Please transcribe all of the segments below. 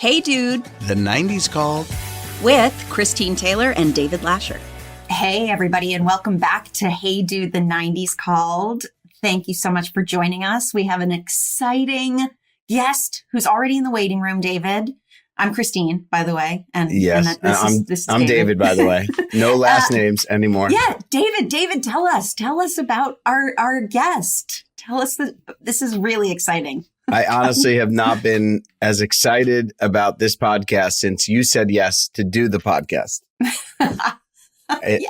Hey Dude, The 90s Called, with Christine Taylor and David Lascher. Hey everybody, and welcome back to Hey Dude, The 90s Called. Thank you so much for joining us. We have an exciting guest who's already in the waiting room, David. I'm Christine, by the way. Yes, And this is I'm David, by the way. No last names anymore. Yeah, David, tell us about our guest. Tell us that this is really exciting. I honestly have not been as excited about this podcast since you said yes to do the podcast. Yes.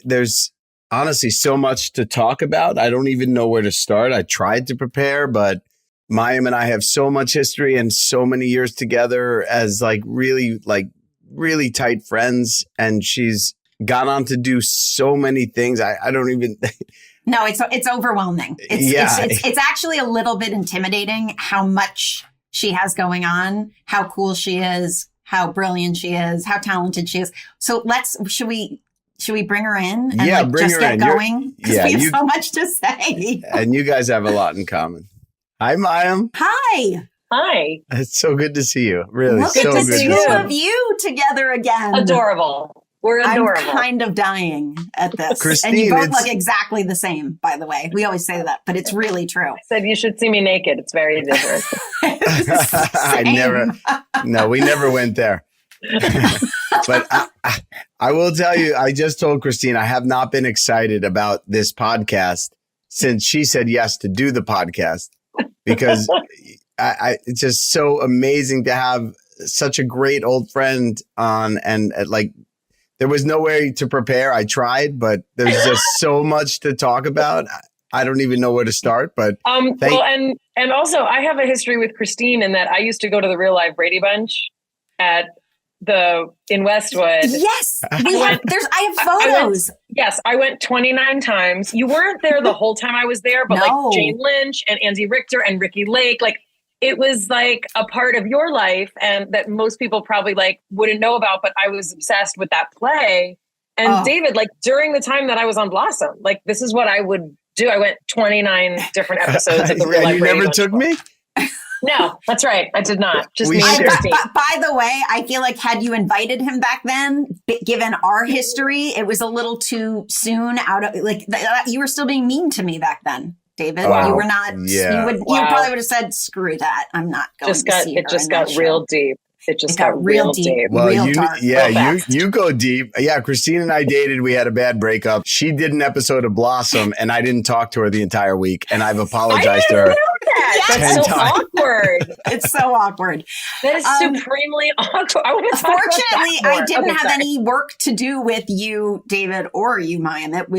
There's honestly so much to talk about. I don't even know where to start. I tried to prepare, but Mayim and I have so much history and so many years together as really tight friends. And she's gone on to do so many things. I don't even... No, it's overwhelming. It's actually a little bit intimidating how much she has going on, how cool she is, how brilliant she is, how talented she is. So should we bring her in and bring her get in. going? Because we have so much to say. And you guys have a lot in common. Hi, Mayim. Hi. It's so good to see you. Really, well, so good good to see to two see of you together again. Adorable. We're adorable. I'm kind of dying at this. Christine, and you both look exactly the same, by the way. We always say that, but it's really true. I said you should see me naked. It's very different. We never went there. But I will tell you, I just told Christine I have not been excited about this podcast since she said yes to do the podcast, because it's just so amazing to have such a great old friend on, and there was no way to prepare. I tried, but there's just so much to talk about. I don't even know where to start, but and also I have a history with Christine in that I used to go to the Real Live Brady Bunch in Westwood. Yes, I have photos. I went 29 times. You weren't there the whole time I was there, but No. Jane Lynch and Andy Richter and Ricky Lake, it was like a part of your life, and that most people probably wouldn't know about, but I was obsessed with that play. And David, during the time that I was on Blossom, this is what I would do. I went 29 different episodes of the Real Life you Brady never Bunch took me? No, that's right. I did not. Just me. By the way, I feel like had you invited him back then, given our history, it was a little too soon you were still being mean to me back then. David, Wow. You were not. Yeah. You probably would have said, "Screw that! I'm not going to see her." It just got real deep. It just got real deep. Well, real dark. you go deep. Yeah, Christine and I dated. We had a bad breakup. She did an episode of Blossom, and I didn't talk to her the entire week. And I've apologized to her. That's so awkward. It's so awkward. That is supremely awkward. Fortunately, I didn't have any work to do with you, David, or you, Mayim. It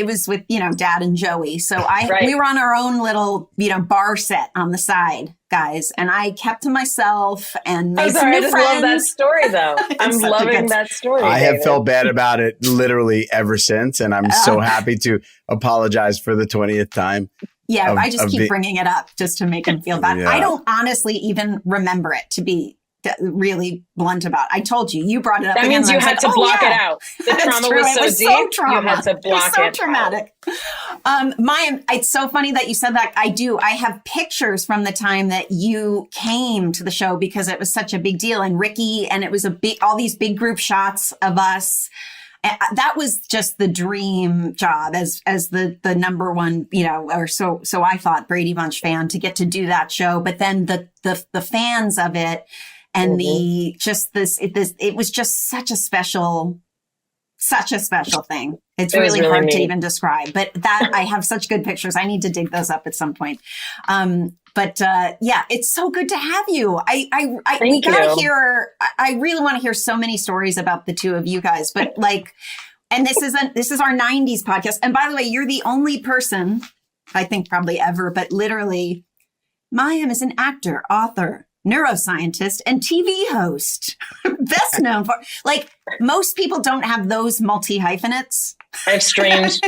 was with Dad and Joey. So we were on our own little bar set on the side, guys, and I kept to myself and made some new friends. I love that story, though. I'm loving that story. I have felt bad about it literally ever since, and I'm so happy to apologize for the 20th time. Yeah, I just keep bringing it up just to make him feel bad. Yeah. I don't honestly even remember it, to be really blunt about it. I told you, you brought it up. That means you had to block it out. The trauma was so deep. You had to block it. It was so traumatic. Mayim, it's so funny that you said that. I have pictures from the time that you came to the show because it was such a big deal. And Ricky, and it was all these big group shots of us. That was just the dream job as the number one, or so I thought, Brady Bunch fan, to get to do that show. But then the fans of it and it was just such a special thing. It's really hard to even describe, but that I have such good pictures. I need to dig those up at some point. But it's so good to have you. We gotta hear. I really want to hear so many stories about the two of you guys. But and this is our '90s podcast. And by the way, you're the only person I think probably ever, but literally, Mayim is an actor, author, neuroscientist, and TV host. Best known for most people don't have those multi-hyphenates. I have strange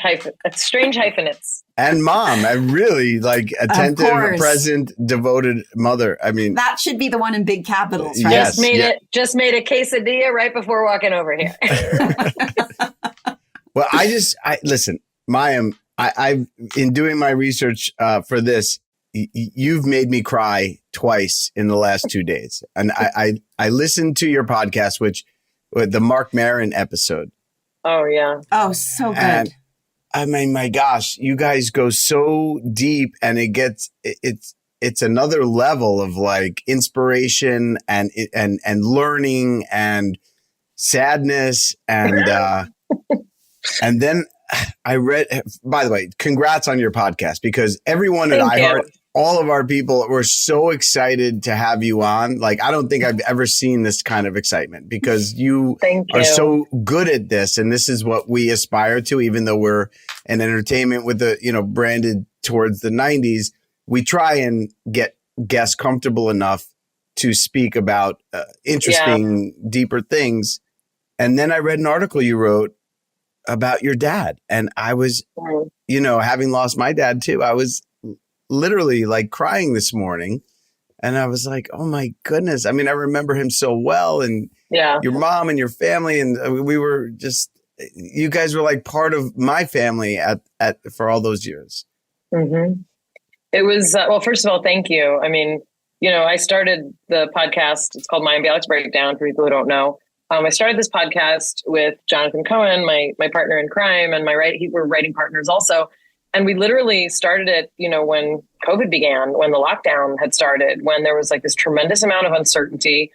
hyphenates. And mom, a really attentive, present, devoted mother. I mean, that should be the one in big capitals, right? Yes, just made a quesadilla right before walking over here. Well, listen, Mayim, I've in doing my research for this, you've made me cry twice in the last 2 days. And I listened to your podcast, which the Mark Maron episode. Oh, yeah. Oh, so good. And I mean, my gosh, you guys go so deep, and it's another level of like inspiration and learning and sadness. And, and then I read, by the way, congrats on your podcast, because everyone at iHeart, all of our people were so excited to have you on. Like, I don't think I've ever seen this kind of excitement, because you are so good at this. And this is what we aspire to, even though we're an entertainment with the, branded towards the 90s. We try and get guests comfortable enough to speak about interesting, deeper things. And then I read an article you wrote about your dad. And I was, having lost my dad too, I was literally like crying this morning. And I was like, oh my goodness. I mean, I remember him so well, and your mom and your family. And we were just, you guys were like part of my family for all those years. Mm-hmm. It was, well, first of all, thank you. I mean, I started the podcast. It's called Mayim Bialik's Breakdown, for people who don't know. I started this podcast with Jonathan Cohen, my partner in crime, and we're writing partners also. And we literally started it, when COVID began, when the lockdown had started, when there was like this tremendous amount of uncertainty.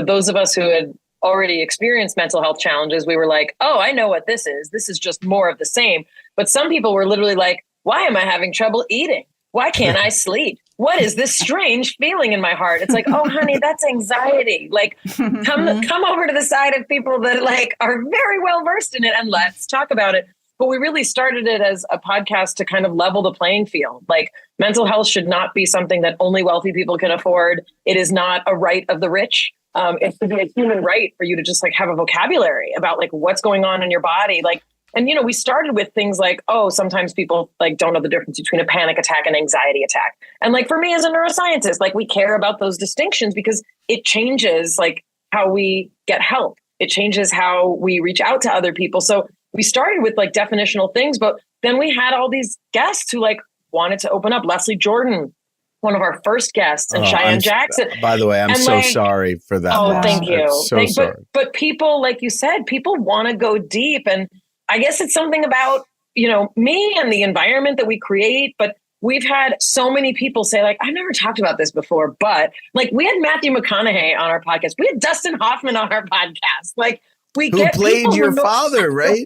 Those of us who had already experienced mental health challenges, we were like, oh, I know what this is. This is just more of the same. But some people were literally like, why am I having trouble eating? Why can't I sleep? What is this strange feeling in my heart? It's like, oh, honey, that's anxiety. Like, come over to the side of people that like are very well versed in it, and let's talk about it. But we really started it as a podcast to kind of level the playing field. Like, mental health should not be something that only wealthy people can afford. It is not a right of the rich. It's a human right for you to just like have a vocabulary about like what's going on in your body. Like, and, we started with things like, oh, sometimes people like don't know the difference between a panic attack and anxiety attack. And like, for me as a neuroscientist, like we care about those distinctions because it changes like how we get help. It changes how we reach out to other people. So we started with like definitional things, but then we had all these guests who like wanted to open up. Leslie Jordan, one of our first guests, and Cheyenne Jackson. By the way, I'm so sorry for that. Oh, thank you. Sorry. But people, like you said, people want to go deep. And I guess it's something about, me and the environment that we create. But we've had so many people say like, I never talked about this before, but like we had Matthew McConaughey on our podcast. We had Dustin Hoffman on our podcast. Like who played your father, right?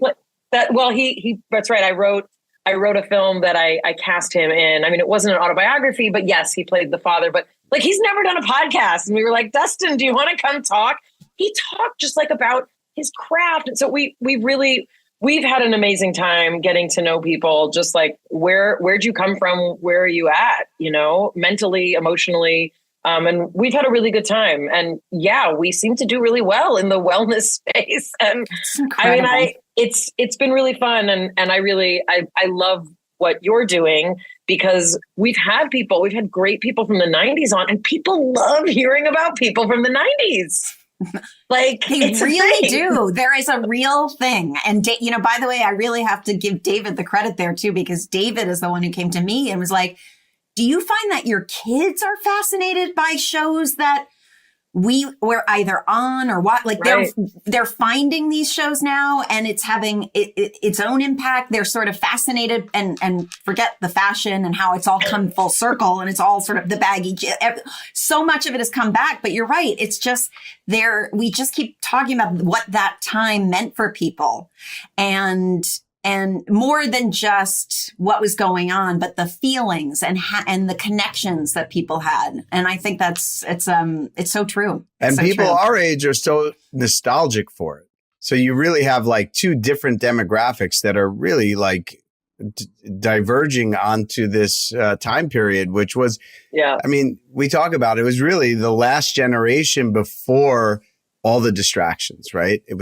He that's right. I wrote a film that I cast him in. I mean, it wasn't an autobiography, but yes, he played the father, but like, he's never done a podcast. And we were like, Dustin, do you want to come talk? He talked just like about his craft. And so we've had an amazing time getting to know people, just like, where'd you come from? Where are you at? Mentally, emotionally. And we've had a really good time. And yeah, we seem to do really well in the wellness space. And I mean, it's been really fun. And I love what you're doing, because we've had great people from the 90s on, and people love hearing about people from the 90s. Like they really do. There is a real thing. And, by the way, I really have to give David the credit there too, because David is the one who came to me and was like, do you find that your kids are fascinated by shows that we were either on or what? Like they're finding these shows now, and it's having its own impact. They're sort of fascinated and forget the fashion and how it's all come full circle, and it's all sort of the baggy. So much of it has come back, but you're right. It's just we just keep talking about what that time meant for people, and more than just what was going on, but the feelings and the connections that people had. And I think it's so true. And people our age are so nostalgic for it. So you really have like two different demographics that are really like diverging onto this time period, which was, I mean, we talk about it was really the last generation before all the distractions, right? It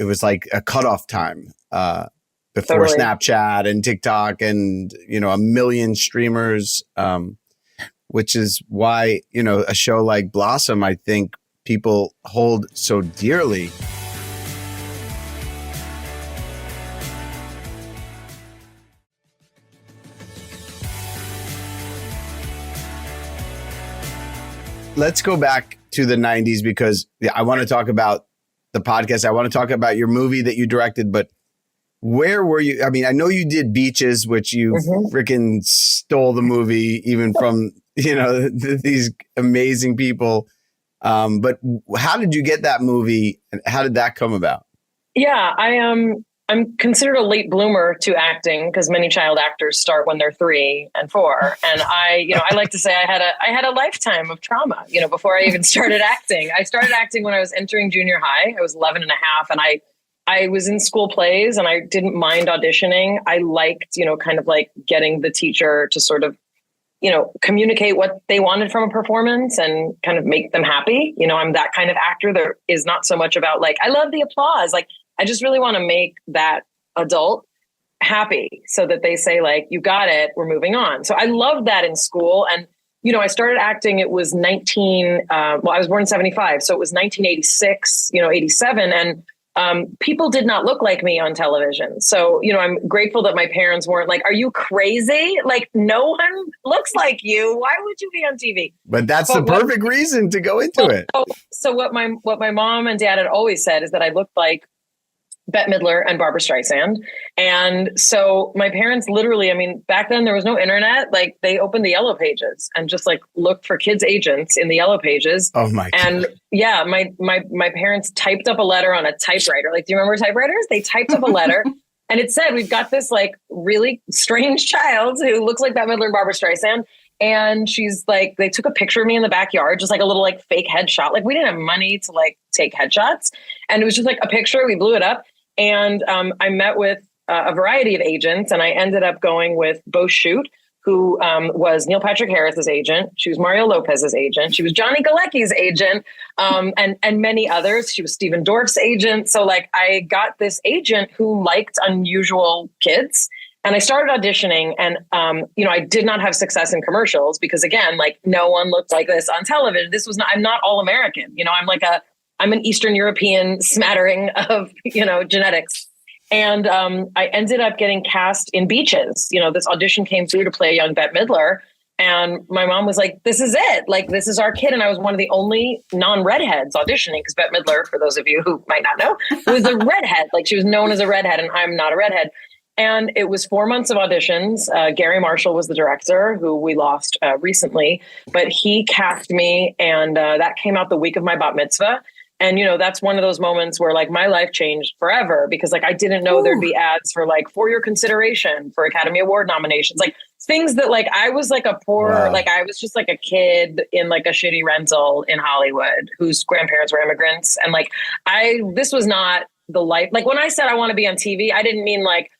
was like a cutoff time before Snapchat and TikTok and, a million streamers, which is why, a show like Blossom, I think people hold so dearly. let's go back to the 90s because I want to talk about the podcast. I want to talk about your movie that you directed, but where were you? I mean, I know you did Beaches, which you freaking stole the movie even from, these amazing people. But how did you get that movie and how did that come about? Yeah, I'm considered a late bloomer to acting because many child actors start when they're 3 and 4. And I like to say I had a lifetime of trauma, before I even started acting. I started acting when I was entering junior high. I was 11 and a half and I was in school plays and I didn't mind auditioning. I liked, kind of like getting the teacher to sort of, communicate what they wanted from a performance and kind of make them happy. I'm that kind of actor. There is not so much about like, I love the applause. Like, I just really want to make that adult happy so that they say like, you got it, we're moving on. So I loved that in school. And, I started acting, it was I was born in 75. So it was 1986, 87. And people did not look like me on television. So, I'm grateful that my parents weren't like, are you crazy? Like, no one looks like you. Why would you be on TV? But that's the perfect reason to go into it. So what my mom and dad had always said is that I looked like Bette Midler and Barbara Streisand. And so my parents literally, back then there was no internet. Like they opened the yellow pages and just like looked for kids agents in the yellow pages. Oh my God. And yeah, my parents typed up a letter on a typewriter. Like, do you remember typewriters? They typed up a letter and it said, we've got this like really strange child who looks like Bette Midler and Barbara Streisand. And she's like, they took a picture of me in the backyard, just like a little like fake headshot. Like we didn't have money to like take headshots. And it was just like a picture. We blew it up. And I met with a variety of agents, and I ended up going with Bo Shute, who was Neil Patrick Harris's agent. She was Mario Lopez's agent. She was Johnny Galecki's agent, and many others. She was Stephen Dorff's agent. So like I got this agent who liked unusual kids. And I started auditioning and, I did not have success in commercials because again, like no one looked like this on television. I'm not all American. I'm an Eastern European smattering of, genetics. And I ended up getting cast in Beaches. This audition came through to play a young Bette Midler. And my mom was like, this is it. Like, this is our kid. And I was one of the only non-redheads auditioning because Bette Midler, for those of you who might not know, was a redhead. Like she was known as a redhead and I'm not a redhead. And it was 4 months of auditions. Gary Marshall was the director who we lost recently, but he cast me and that came out the week of my bat mitzvah. And, that's one of those moments where like my life changed forever because like I didn't know there'd be ads for like for your consideration for Academy Award nominations, like things that like I was like a poor, like I was just like a kid in like a shitty rental in Hollywood whose grandparents were immigrants. And like this was not the life. Like when I said I want to be on TV, I didn't mean like,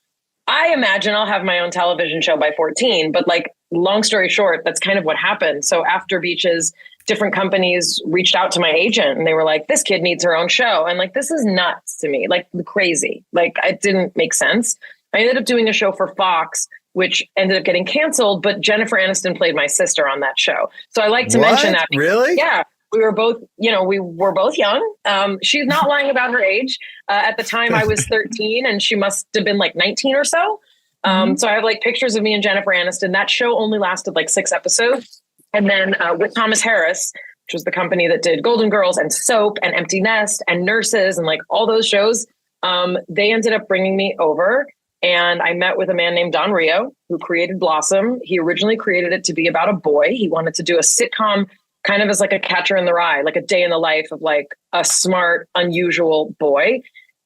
I imagine I'll have my own television show by 14, but like long story short, that's kind of what happened. So after Beaches, different companies reached out to my agent and they were like, this kid needs her own show. And like, this is nuts to me, like crazy. Like it didn't make sense. I ended up doing a show for Fox, which ended up getting canceled, but Jennifer Aniston played my sister on that show. So I like to mention that. Really? Yeah. We were both, we were both young. She's not lying about her age. At the time I was 13 and she must have been like 19 or so. So I have like pictures of me and Jennifer Aniston. That show only lasted like 6 episodes. And then with Thomas Harris, which was the company that did Golden Girls and Soap and Empty Nest and Nurses and like all those shows, they ended up bringing me over. And I met with a man named Don Rio, who created Blossom. He originally created it to be about a boy. He wanted to do a sitcom kind of as like a Catcher in the Rye, like a day in the life of like a smart, unusual boy.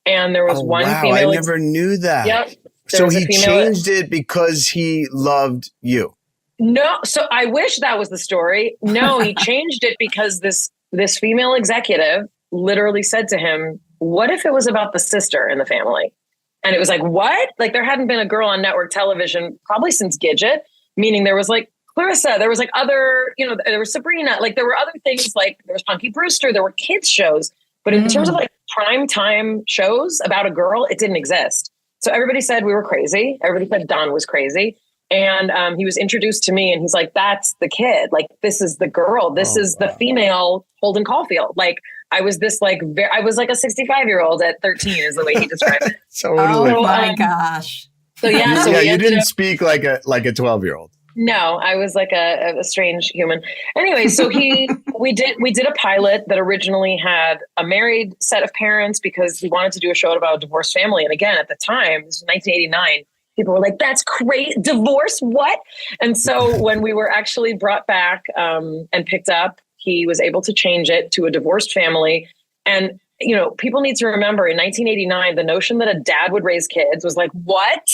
And there was one female. I never knew that. Yep. So he changed it because he loved you. No. So I wish that was the story. No, he changed it because this female executive literally said to him, what if it was about the sister in the family? And it was like, what? Like there hadn't been a girl on network television probably since Gidget, meaning there was like Clarissa, there was like other, there was Sabrina, like there were other things like there was Punky Brewster, there were kids shows, but in terms of like prime time shows about a girl, it didn't exist. So everybody said we were crazy. Everybody said Don was crazy. And he was introduced to me and he's like, that's the kid. Like, this is the girl. This is the female Holden Caulfield. Like, I was this like, I was like a 65-year-old at 13 is the way he described it. Totally. Oh my gosh. So yeah. So you didn't speak like a 12-year-old. No, I was like a strange human. Anyway, so we did a pilot that originally had a married set of parents because he wanted to do a show about a divorced family. And again, at the time, this was 1989, people were like, "That's great, divorce, what?" And so when we were actually brought back and picked up, he was able to change it to a divorced family. And people need to remember in 1989, the notion that a dad would raise kids was like, what?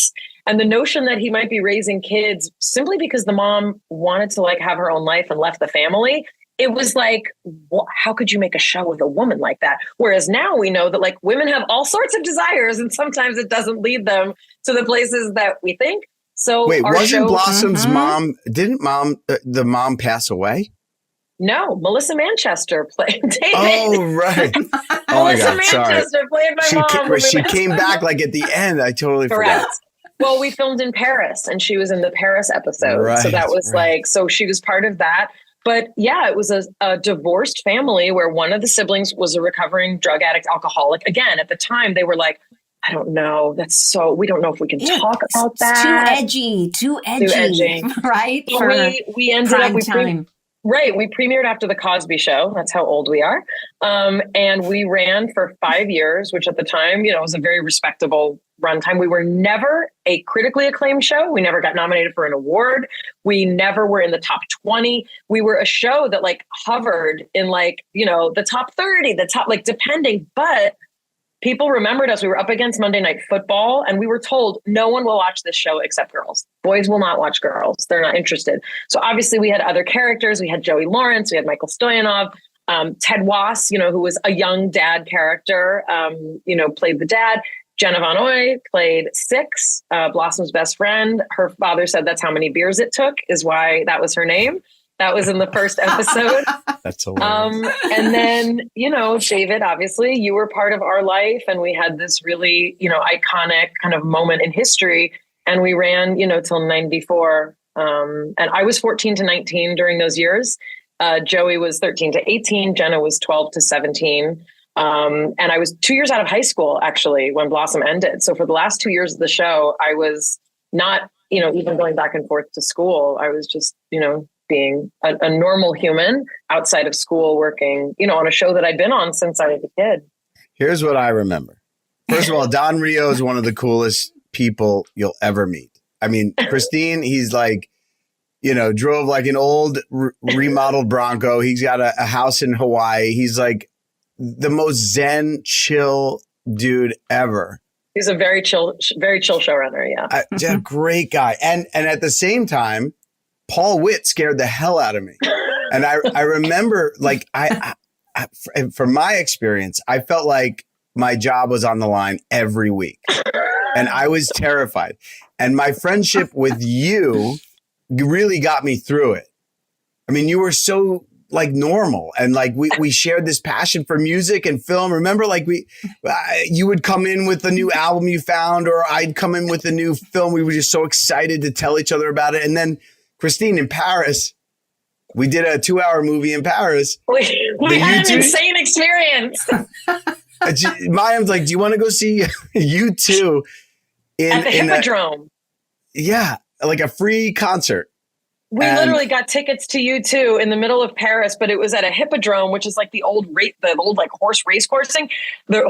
And the notion that he might be raising kids simply because the mom wanted to like have her own life and left the family. It was like, how could you make a show with a woman like that? Whereas now we know that like women have all sorts of desires and sometimes it doesn't lead them to the places that we think. So wait, wasn't Blossom's mom, didn't the mom pass away? No, Melissa Manchester played David. Oh, right. Oh, my God. Manchester played my mom. She came back like at the end. I totally forgot. Well, we filmed in Paris and she was in the Paris episode. Right, so that was so she was part of that. But yeah, it was a divorced family where one of the siblings was a recovering drug addict, alcoholic. Again, at the time, they were like, I don't know. We don't know if we can talk about that. Too edgy. Right? We ended up, Right. We premiered after The Cosby Show. That's how old we are. And we ran for 5 years, which at the time, was a very respectable runtime. We were never a critically acclaimed show. We never got nominated for an award. We never were in the top 20. We were a show that like hovered in like, the top 30, the top, like depending, but people remembered us. We were up against Monday Night Football and we were told no one will watch this show except girls. Boys will not watch girls. They're not interested. So obviously we had other characters. We had Joey Lawrence. We had Michael Stoyanov, Ted Wass, who was a young dad character, played the dad. Jenna Von Oy played Six, Blossom's best friend. Her father said that's how many beers it took is why that was her name. That was in the first episode. That's hilarious. And then, David, obviously you were part of our life and we had this really, iconic kind of moment in history and we ran, till 94. And I was 14 to 19 during those years. Joey was 13 to 18. Jenna was 12 to 17. And I was 2 years out of high school, actually, when Blossom ended. So for the last 2 years of the show, I was not, even going back and forth to school. I was just, being a normal human outside of school working, on a show that I'd been on since I was a kid. Here's what I remember. First of all, Don Rio is one of the coolest people you'll ever meet. I mean, Christine, he's like, drove like an old remodeled Bronco. He's got a house in Hawaii. He's like the most zen, chill dude ever. He's a very chill showrunner. Yeah. Yeah, great guy. And at the same time, Paul Witt scared the hell out of me. And I remember like from my experience, I felt like my job was on the line every week and I was terrified. And my friendship with you really got me through it. I mean, you were so like normal and like we shared this passion for music and film. Remember, like you would come in with a new album you found, or I'd come in with a new film. We were just so excited to tell each other about it. And then Christine, in Paris, we did a 2-hour movie in Paris. We had an insane experience. Mayim's like, do you want to go see U2 at the Hippodrome? Yeah, like a free concert. We literally got tickets to U2 in the middle of Paris, but it was at a hippodrome, which is like the old like horse race coursing, the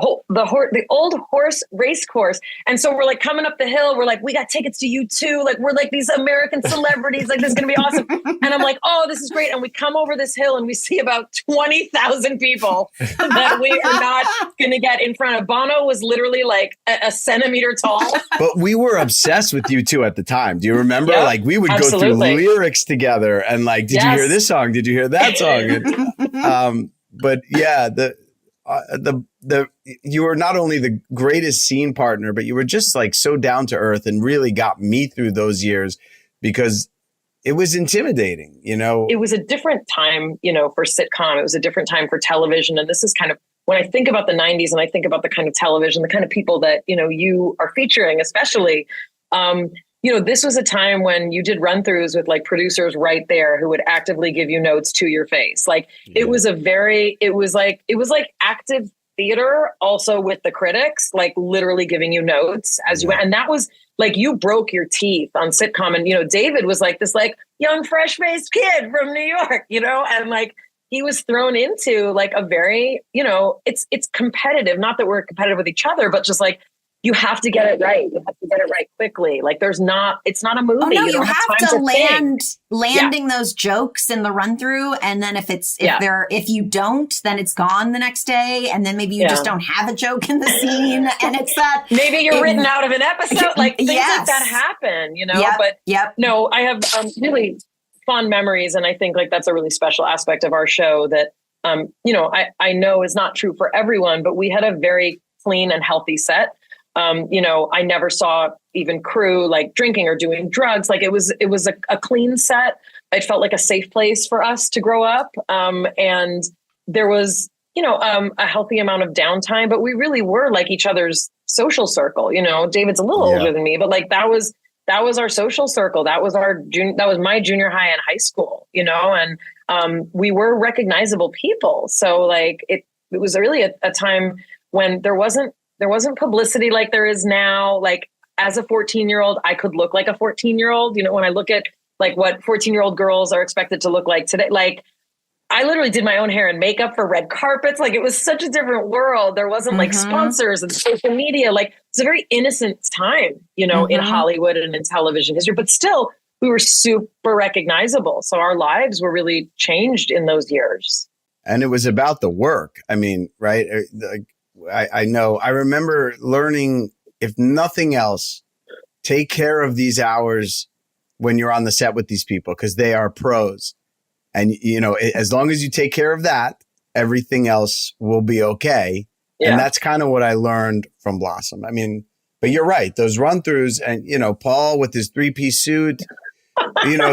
old horse race course. And so we're like coming up the hill. We're like, we got tickets to U2. Like we're like these American celebrities. Like this is gonna be awesome. And I'm like, oh, this is great. And we come over this hill and we see about 20,000 people that we are not gonna get in front of. Bono was literally like a centimeter tall. But we were obsessed with U2 at the time. Do you remember? Yep, like we would absolutely. Go through lyrics together and like, did you hear this song? Did you hear that song? But yeah, you were not only the greatest scene partner, but you were just like so down to earth and really got me through those years because it was intimidating, It was a different time, for sitcom. It was a different time for television. And this is kind of, when I think about the 90s and I think about the kind of television, the kind of people that, you are featuring, especially, this was a time when you did run-throughs with like producers right there who would actively give you notes to your face. Like it was like active theater, also with the critics, like literally giving you notes as you went. And that was like, you broke your teeth on sitcom. And, David was like this like young, fresh faced kid from New York, and like, he was thrown into like a very, it's competitive. Not that we're competitive with each other, but just like, you have to get it right. You have to get it right quickly. Like it's not a movie. Oh, no, you don't have time to landing those jokes in the run through. And then if you don't, then it's gone the next day. And then maybe you just don't have a joke in the scene. And it's that. Maybe you're written out of an episode. Like things like that happen, no, I have really fond memories. And I think like that's a really special aspect of our show that, I know is not true for everyone, but we had a very clean and healthy set. I never saw even crew like drinking or doing drugs. Like it was a clean set. It felt like a safe place for us to grow up. And there was, a healthy amount of downtime, but we really were like each other's social circle. David's a little older than me, but like that was our social circle. That was my junior high and high school, and we were recognizable people. So like it was really a time when there wasn't publicity like there is now. Like as a 14-year-old, I could look like a 14-year-old. When I look at like what 14-year-old girls are expected to look like today, like I literally did my own hair and makeup for red carpets. Like it was such a different world. There wasn't like sponsors and social media. Like it's a very innocent time, in Hollywood and in television history, but still we were super recognizable. So our lives were really changed in those years. And it was about the work. I mean, right. I know. I remember learning, if nothing else, take care of these hours when you're on the set with these people because they are pros. And, as long as you take care of that, everything else will be okay. Yeah. And that's kind of what I learned from Blossom. I mean, but you're right. Those run throughs and, Paul with his 3-piece suit,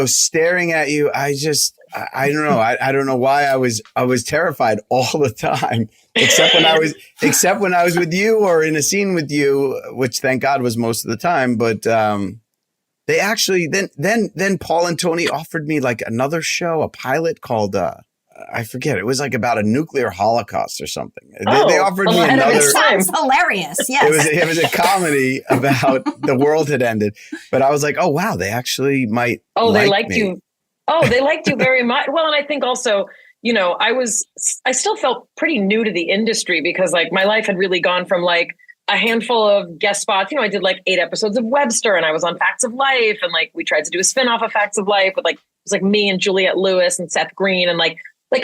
staring at you. I don't know. I don't know why I was terrified all the time, except when I was with you or in a scene with you, which thank God was most of the time. But they actually then Paul and Tony offered me like another show, a pilot called I forget. It was like about a nuclear holocaust or something. They offered me another. It sounds hilarious. Yes, it was a comedy about the world had ended. But I was like, oh wow, they actually might. Oh, they liked me. you. Oh, they liked you very much. Well, and I think also, I still felt pretty new to the industry because like my life had really gone from like a handful of guest spots. I did like 8 episodes of Webster and I was on Facts of Life. And like, we tried to do a spinoff of Facts of Life with like, it was like me and Juliette Lewis and Seth Green. And like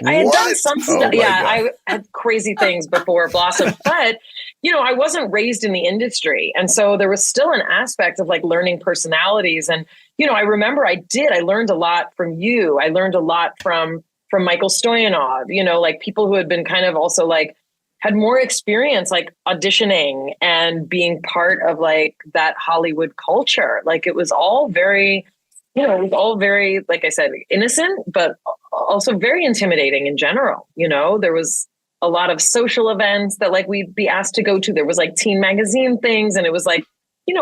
I had done some stuff. Yeah, I had crazy things before Blossom, but I wasn't raised in the industry. And so there was still an aspect of like learning personalities. And, I remember I learned a lot from you. I learned a lot from Michael Stoyanov, like people who had been kind of also like had more experience, like auditioning and being part of like that Hollywood culture. Like it was all very, like I said, innocent, but also very intimidating in general. There was a lot of social events that like we'd be asked to go to. There was like teen magazine things. And it was like,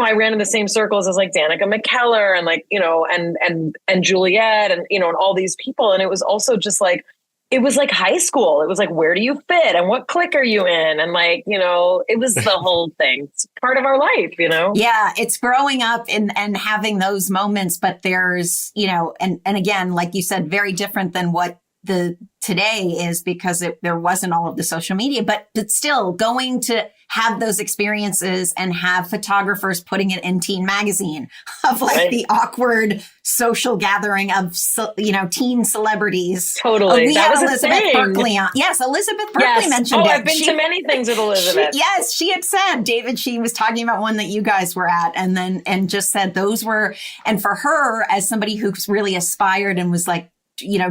I ran in the same circles as like Danica McKellar and like, and Juliet and, and all these people. And it was also just like, it was like high school. It was like, where do you fit? And what clique are you in? And like, it was the whole thing. It's part of our life, Yeah, it's growing up and having those moments. But there's, and again, like you said, very different than what the today is because there wasn't all of the social media, but still going to have those experiences and have photographers putting it in teen magazine of like the awkward social gathering of, teen celebrities. Totally. We had Elizabeth Berkley on. Yes. Elizabeth Berkley mentioned it. I've been to many things with Elizabeth. She had said, David, she was talking about one that you guys were at and just said those were, and for her as somebody who's really aspired and was like,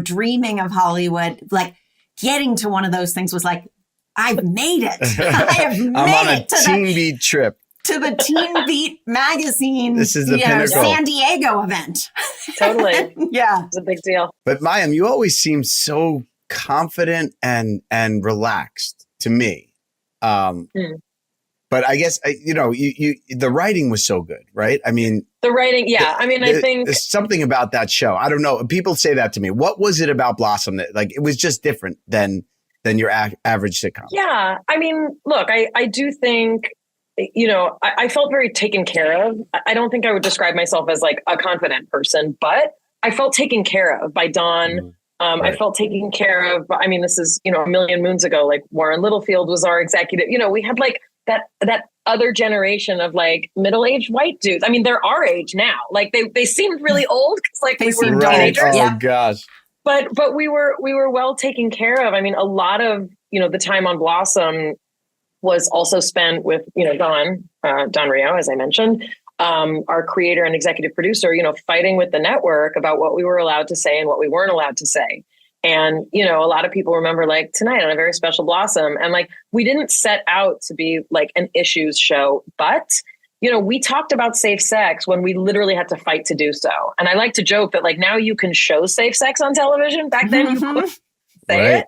dreaming of Hollywood, like getting to one of those things was like, I've made it. I have made I'm on a it to Teen Beat trip. To the Teen Beat magazine. This is the pinnacle. San Diego event. Totally. Yeah. It's a big deal. But Mayim, you always seem so confident and relaxed to me. But I guess, the writing was so good, right? I mean, the writing. Yeah. I think there's something about that show. I don't know. People say that to me. What was it about Blossom that like, it was just different than than your average sitcom. Yeah. I mean, look, I do think, I felt very taken care of. I don't think I would describe myself as like a confident person, but I felt taken care of by Don. Right. I felt taken care of. I mean, this is, a million moons ago, like Warren Littlefield was our executive. We had like that other generation of like middle-aged white dudes. I mean, they're our age now. Like they seemed really old because like we were teenagers. Oh gosh. But we were well taken care of. I mean, a lot of, the time on Blossom was also spent with, Don Rio, as I mentioned, our creator and executive producer, fighting with the network about what we were allowed to say and what we weren't allowed to say. And, a lot of people remember like tonight on a very special Blossom. And like, we didn't set out to be like an issues show, but, we talked about safe sex when we literally had to fight to do so. And I like to joke that like now you can show safe sex on television. Back then you couldn't say it.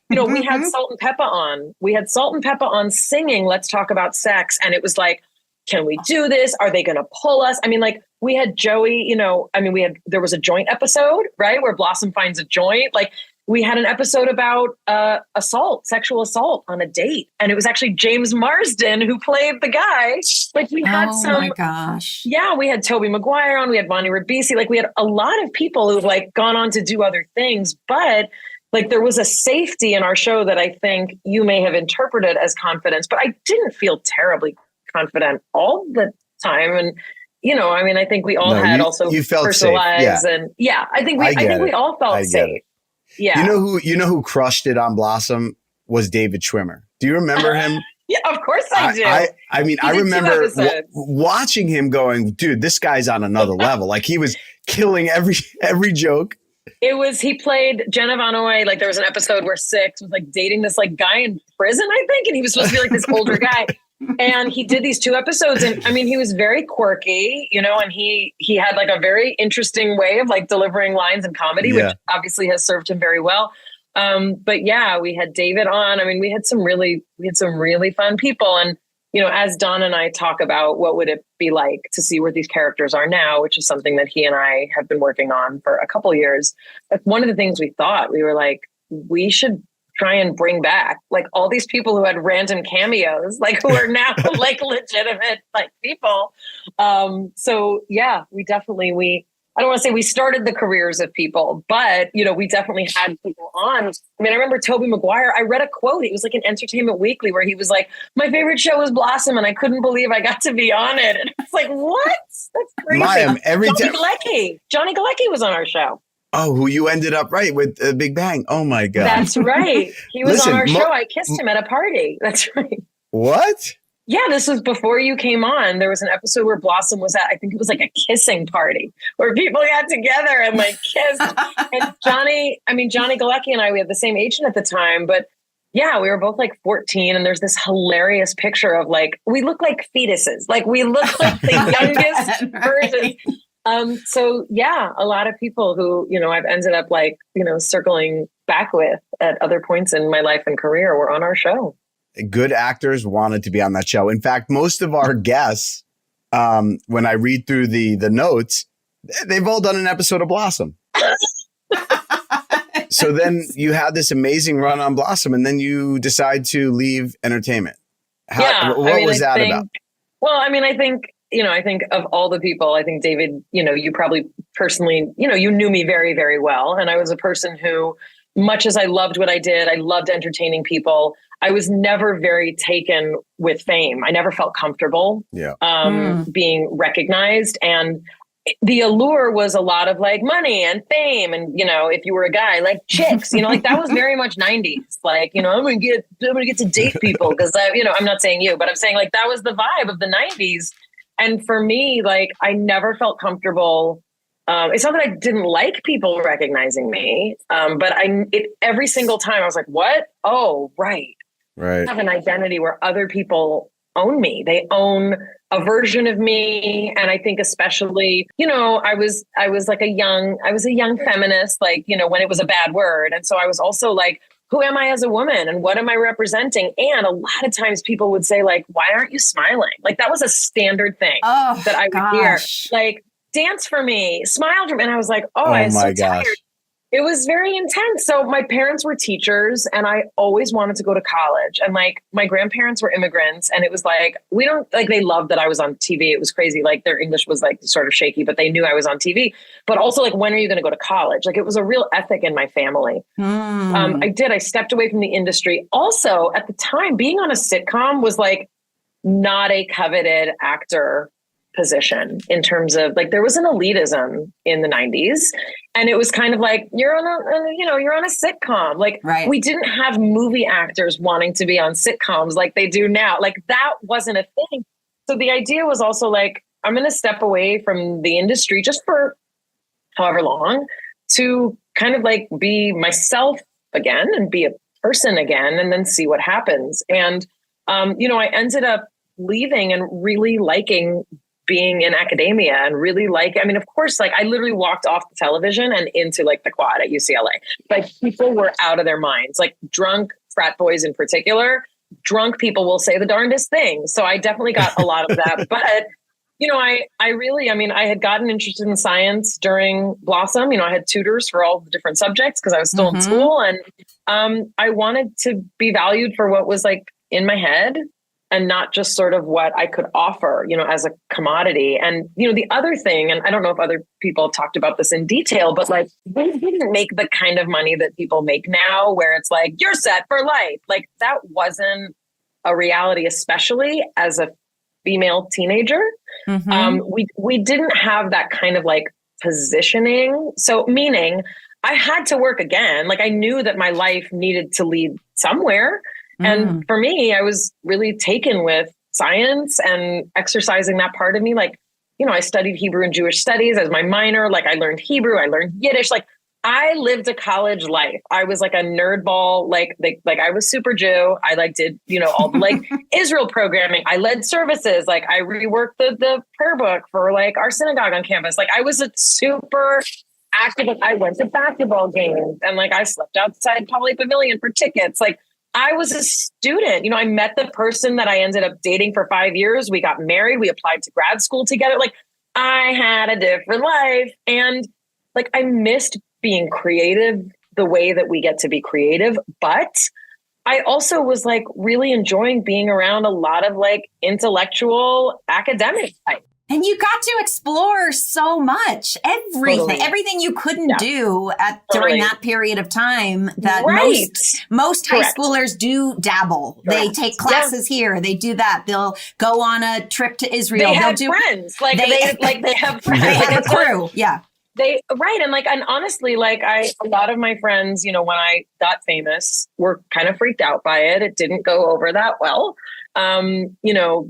We had Salt and Peppa on. We had Salt and Peppa on singing Let's Talk About Sex. And it was like, can we do this? Are they going to pull us? I mean, like we had Joey, there was a joint episode, right? Where Blossom finds a joint. Like we had an episode about sexual assault on a date. And it was actually James Marsden who played the guy. Like we had oh my gosh. Yeah, we had Tobey Maguire on, we had Bonnie Ribisi. Like we had a lot of people who've like gone on to do other things, but like there was a safety in our show that I think you may have interpreted as confidence, but I didn't feel terribly confident all the time. And, I think we all had you felt personal safe. lives. Yeah. And yeah, I think we all felt safe. Yeah. You know who crushed it on Blossom was David Schwimmer. Do you remember him? Yeah, of course I do. I remember watching him going, dude, this guy's on another level. Like he was killing every joke. He played Jenna Von Oy. Like there was an episode where Six was like dating this like guy in prison, I think. And he was supposed to be like this older guy. And he did these 2 episodes. And I mean, he was very quirky, and he had like a very interesting way of like delivering lines in comedy, which obviously has served him very well. But yeah, we had David on. I mean, we had some really fun people. And, as Don and I talk about what would it be like to see where these characters are now, which is something that he and I have been working on for a couple years. Like one of the things we were like, we should try and bring back like all these people who had random cameos, like who are now like legitimate like people. So yeah, I don't want to say we started the careers of people, but, we definitely had people on. I mean, I remember Tobey Maguire, I read a quote. It was like an Entertainment Weekly where he was like, my favorite show was Blossom and I couldn't believe I got to be on it. And it's like, what? That's crazy. Johnny Galecki was on our show. Oh, who you ended up with Big Bang. Oh my God. That's right. He was on our show. I kissed him at a party. That's right. What? Yeah, this was before you came on. There was an episode where Blossom was at, I think it was like a kissing party where people got together and like kissed. And Johnny Galecki and I, we had the same agent at the time, but yeah, we were both like 14. And there's this hilarious picture of like, we look like fetuses. Like we look like the youngest version. So yeah, a lot of people who, I've ended up like, circling back with at other points in my life and career were on our show. Good actors wanted to be on that show. In fact, most of our guests, when I read through the notes, they've all done an episode of Blossom. So then you had this amazing run on Blossom, and then you decide to leave entertainment. What was that about? Well, I mean, I think of all the people, I think David, you probably personally, you knew me very, very well. And I was a person who, much as I loved what I did, I loved entertaining people. I was never very taken with fame. I never felt comfortable being recognized. And the allure was a lot of like money and fame. And, if you were a guy, like chicks, like that was very much 90s. Like, I'm going to get to date people because I'm not saying you, but I'm saying like that was the vibe of the 90s. And for me, like I never felt comfortable. It's not that I didn't like people recognizing me, but every single time I was like, what? Oh, right. Right. I have an identity where other people own me. They own a version of me. And I think especially, I was a young feminist, like, when it was a bad word. And so I was also like, who am I as a woman and what am I representing? And a lot of times people would say like, why aren't you smiling? Like that was a standard thing that I would hear. Like, dance for me, smile for me. And I was like, I'm so tired. It was very intense. So my parents were teachers and I always wanted to go to college. And like my grandparents were immigrants and it was like, we don't like, they loved that I was on TV. It was crazy. Like their English was like sort of shaky, but they knew I was on TV. But also like, when are you going to go to college? Like it was a real ethic in my family. I stepped away from the industry. Also at the time, being on a sitcom was like not a coveted actor position in terms of like, there was an elitism in the 90s. And it was kind of like, you're on a sitcom. Like we didn't have movie actors wanting to be on sitcoms like they do now. Like that wasn't a thing. So the idea was also like, I'm going to step away from the industry just for however long to kind of like be myself again and be a person again and then see what happens. And, I ended up leaving and really liking being in academia and really of course, like I literally walked off the television and into like the quad at UCLA. Like people were out of their minds, like drunk frat boys in particular. Drunk people will say the darndest things. So I definitely got a lot of that. But, I had gotten interested in science during Blossom. I had tutors for all the different subjects because I was still in school. And I wanted to be valued for what was like in my head and not just sort of what I could offer, as a commodity. And, the other thing, and I don't know if other people have talked about this in detail, but like we didn't make the kind of money that people make now where it's like, you're set for life. Like that wasn't a reality, especially as a female teenager. We didn't have that kind of like positioning. So meaning I had to work again. Like I knew that my life needed to lead somewhere. And for me, I was really taken with science and exercising that part of me. Like, I studied Hebrew and Jewish studies as my minor. Like I learned Hebrew, I learned Yiddish. Like I lived a college life. I was like a nerd ball. Like I was super Jew. I like did, all the like Israel programming. I led services. Like I reworked the prayer book for like our synagogue on campus. Like I was a super active. I went to basketball games and like I slept outside Poly Pavilion for tickets. Like I was a student. I met the person that I ended up dating for 5 years. We got married. We applied to grad school together. Like I had a different life. And like I missed being creative the way that we get to be creative. But I also was like really enjoying being around a lot of like intellectual academic type. And you got to explore so much, everything you couldn't do during that period of time that most high schoolers do dabble. Correct. They take classes here. They do that. They'll go on a trip to Israel. They have friends. They have friends. They have a crew. Yeah. And honestly, a lot of my friends, when I got famous were kind of freaked out by it. It didn't go over that well.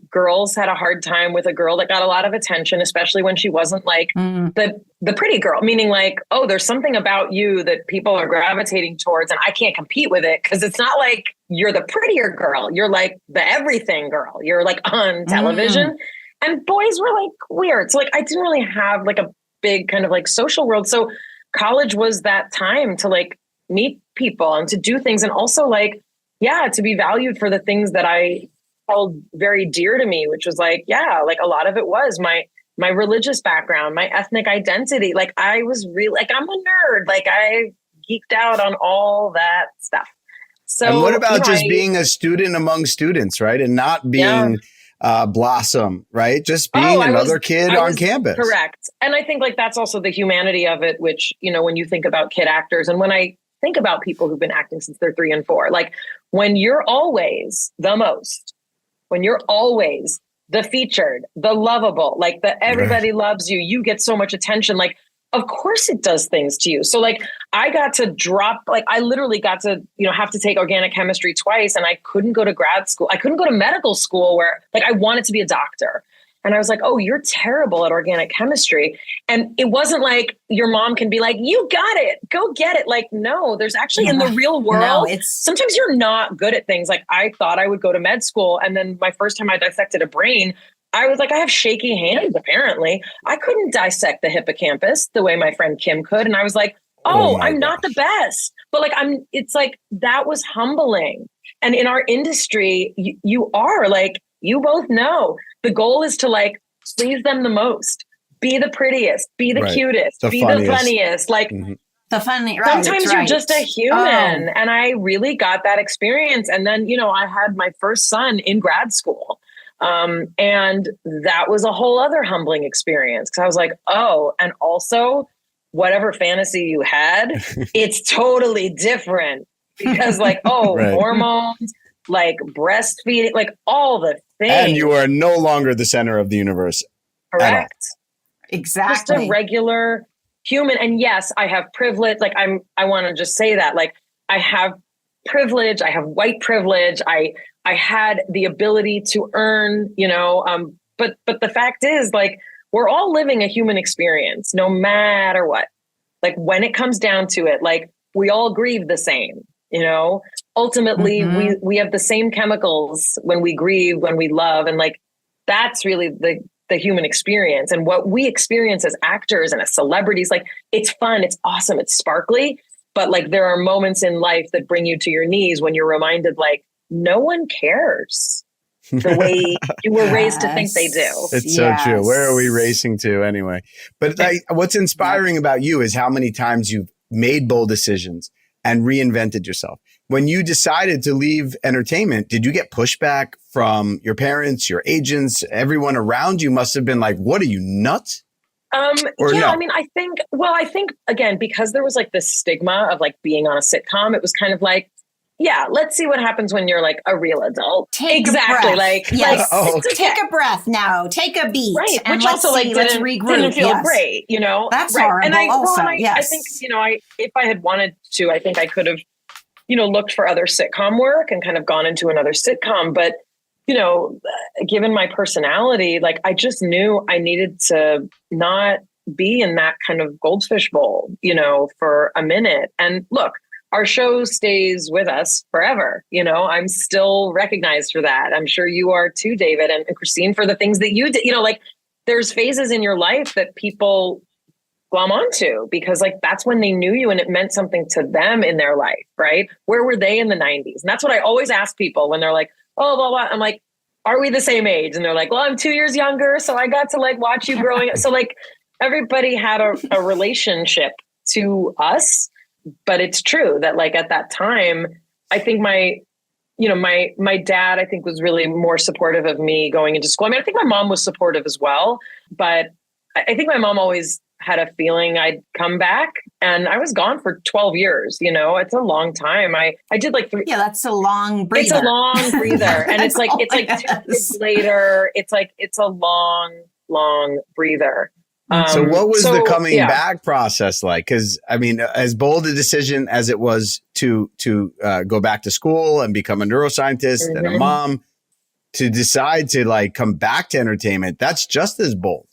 Girls had a hard time with a girl that got a lot of attention, especially when she wasn't like the pretty girl, meaning like, oh, there's something about you that people are gravitating towards and I can't compete with it. Cause it's not like you're the prettier girl. You're like the everything girl. You're like on television and boys were like weird. So like, I didn't really have like a big kind of like social world. So college was that time to like meet people and to do things. And also like, to be valued for the things that I held very dear to me, which was like, a lot of it was my religious background, my ethnic identity. Like I was really like, I'm a nerd. Like I geeked out on all that stuff. So and what about just being a student among students, right? And not being Blossom, right? Just being another kid on campus. Correct. And I think like that's also the humanity of it, which, when you think about kid actors and when I think about people who've been acting since they're 3 and 4, like when you're always the most, when you're always the featured, the lovable, like the everybody loves you, you get so much attention. Like, of course it does things to you. So like I got to drop, like I literally got to, have to take organic chemistry twice and I couldn't go to grad school. I couldn't go to medical school where like I wanted to be a doctor. And I was like, oh, you're terrible at organic chemistry. And it wasn't like your mom can be like, you got it, go get it. Like, no, there's actually in the real world, sometimes you're not good at things. Like I thought I would go to med school. And then my first time I dissected a brain, I was like, I have shaky hands, apparently. I couldn't dissect the hippocampus the way my friend Kim could. And I was like, I'm not the best. But like, it's like, that was humbling. And in our industry, you are like, you both know the goal is to like please them the most, be the prettiest, be the cutest, be the funniest. Like The funny, right? Sometimes you're just a human. And I really got that experience. And then, I had my first son in grad school. And that was a whole other humbling experience because I was like, oh, and also whatever fantasy you had, it's totally different because right. Hormones, like breastfeeding, like all the things. And you are no longer the center of the universe. Correct. Exactly. Just a regular human. And yes, I have privilege. Like I want to just say that, like I have privilege. I have white privilege. I had the ability to earn, but the fact is, like, we're all living a human experience, no matter what. Like when it comes down to it, like we all grieve the same, ultimately we have the same chemicals when we grieve, when we love. And like, that's really the human experience. And what we experience as actors and as celebrities, like it's fun, it's awesome, it's sparkly. But like, there are moments in life that bring you to your knees when you're reminded, like, no one cares the way you were raised to think they do. It's so true. Where are we racing to anyway? But like, what's inspiring about you is how many times you've made bold decisions and reinvented yourself. When you decided to leave entertainment, did you get pushback from your parents, your agents, everyone around you must have been like, what are you, nuts? No? I mean, I think again, because there was like this stigma of like being on a sitcom, it was kind of like, yeah, let's see what happens when you're like a real adult. Take a breath. Take a breath now. Take a beat. Right. And which also like didn't feel great, That's right. horrible. And I think, if I had wanted to, I think I could have, looked for other sitcom work and kind of gone into another sitcom. But, given my personality, like I just knew I needed to not be in that kind of goldfish bowl, for a minute. And look, our show stays with us forever. I'm still recognized for that. I'm sure you are too, David and Christine, for the things that you did. Like there's phases in your life that people glom onto because like that's when they knew you and it meant something to them in their life, right? Where were they in the 90s? And that's what I always ask people when they're like, oh, blah, blah. I'm like, are we the same age? And they're like, well, I'm 2 years younger. So I got to like watch you growing up. So like everybody had a relationship to us. But it's true that like at that time, I think my dad, I think was really more supportive of me going into school. I mean, I think my mom was supportive as well, but I think my mom always had a feeling I'd come back and I was gone for 12 years. It's a long time. I did like 3. Yeah, that's a long breather. It's a long breather. And it's like 2 years later, it's a long breather. So what was the coming back process like? Because I mean, as bold a decision as it was to go back to school and become a neuroscientist and a mom, to decide to like come back to entertainment, that's just as bold.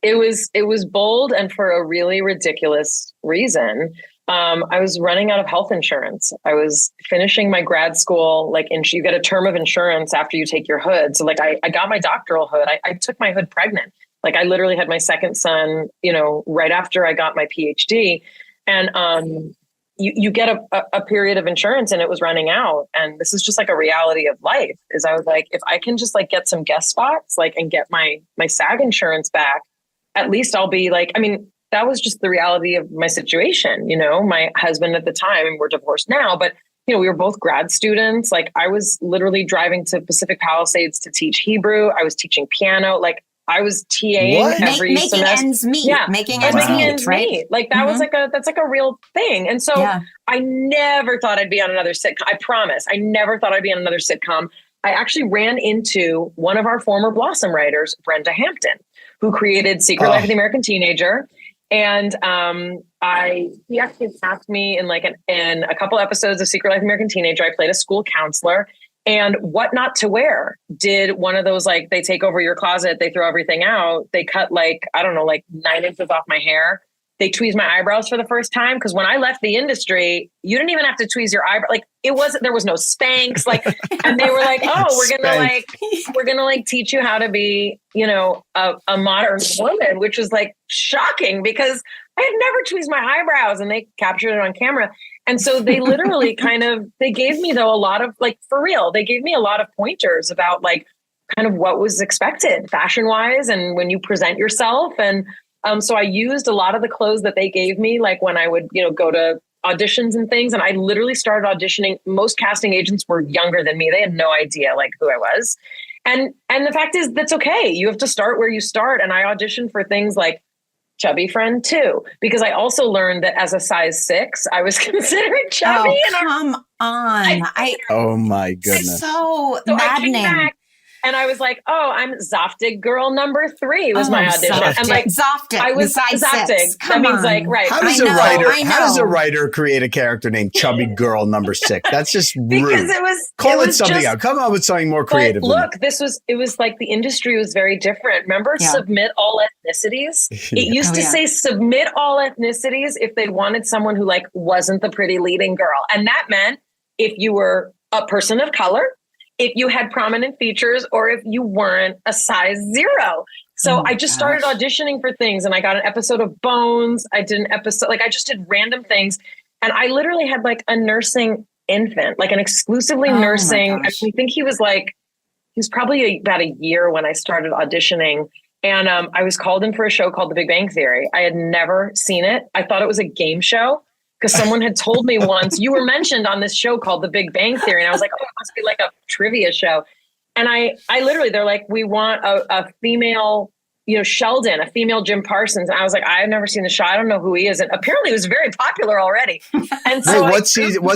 It was bold, and for a really ridiculous reason. I was running out of health insurance. I was finishing my grad school, and you get a term of insurance after you take your hood. So like I got my doctoral hood. I took my hood pregnant. Like I literally had my second son, right after I got my PhD, and you get a period of insurance and it was running out. And this is just like a reality of life is I was like, if I can just like get some guest spots, and get my SAG insurance back, at least I'll be like, I mean, that was just the reality of my situation. My husband at the time, and we're divorced now, but we were both grad students. Like I was literally driving to Pacific Palisades to teach Hebrew. I was teaching piano. Like I was TAing every semester. Making ends meet. Yeah. Making ends meet, right? Like that was that's like a real thing. And so I never thought I'd be on another sitcom. I promise. I never thought I'd be on another sitcom. I actually ran into one of our former Blossom writers, Brenda Hampton, who created Secret Life of the American Teenager. And he actually cast me in a couple episodes of Secret Life of the American Teenager. I played a school counselor. And What Not to Wear did one of those, they take over your closet, they throw everything out. They cut 9 inches off my hair. They tweezed my eyebrows for the first time. Because when I left the industry, you didn't even have to tweeze your eyebrow. There was no Spanx. And they were like, oh, we're gonna teach you how to be, a modern woman, which was shocking because I had never tweezed my eyebrows, and they captured it on camera. And so they literally they gave me though a lot of for real, they gave me a lot of pointers about kind of what was expected fashion wise and when you present yourself. And So I used a lot of the clothes that they gave me, like when I would, go to auditions and things. And I literally started auditioning. Most casting agents were younger than me. They had no idea like who I was. And the fact is that's okay. You have to start where you start. And I auditioned for things like Chubby Friend 2, because I also learned that as a size 6, I was considered chubby. Oh, come on. Oh my goodness. So maddening. I came back and I was like, oh, I'm Zoftig girl number 3 was my audition. Zoftig. And like, Zoftig. I was Zoftig. That means like, right. How does a writer create a character named Chubby Girl number 6? That's just rude. Because Call it something out. Come up with something more creative. Look, it was like the industry was very different. Remember, submit all ethnicities? It used to say submit all ethnicities if they wanted someone who like wasn't the pretty leading girl. And that meant if you were a person of color, if you had prominent features, or if you weren't a size 0. So I just started auditioning for things, and I got an episode of Bones. I did an episode, like I just did random things. And I literally had like a nursing infant, like an exclusively nursing. I think he was probably about a year when I started auditioning. And I was called in for a show called The Big Bang Theory. I had never seen it. I thought it was a game show, because someone had told me once, you were mentioned on this show called The Big Bang Theory. And I was like, oh, it must be like a trivia show. And I literally, they're like, we want a female, Sheldon, a female Jim Parsons. And I was like, I've never seen the show. I don't know who he is. And apparently it was very popular already. And so what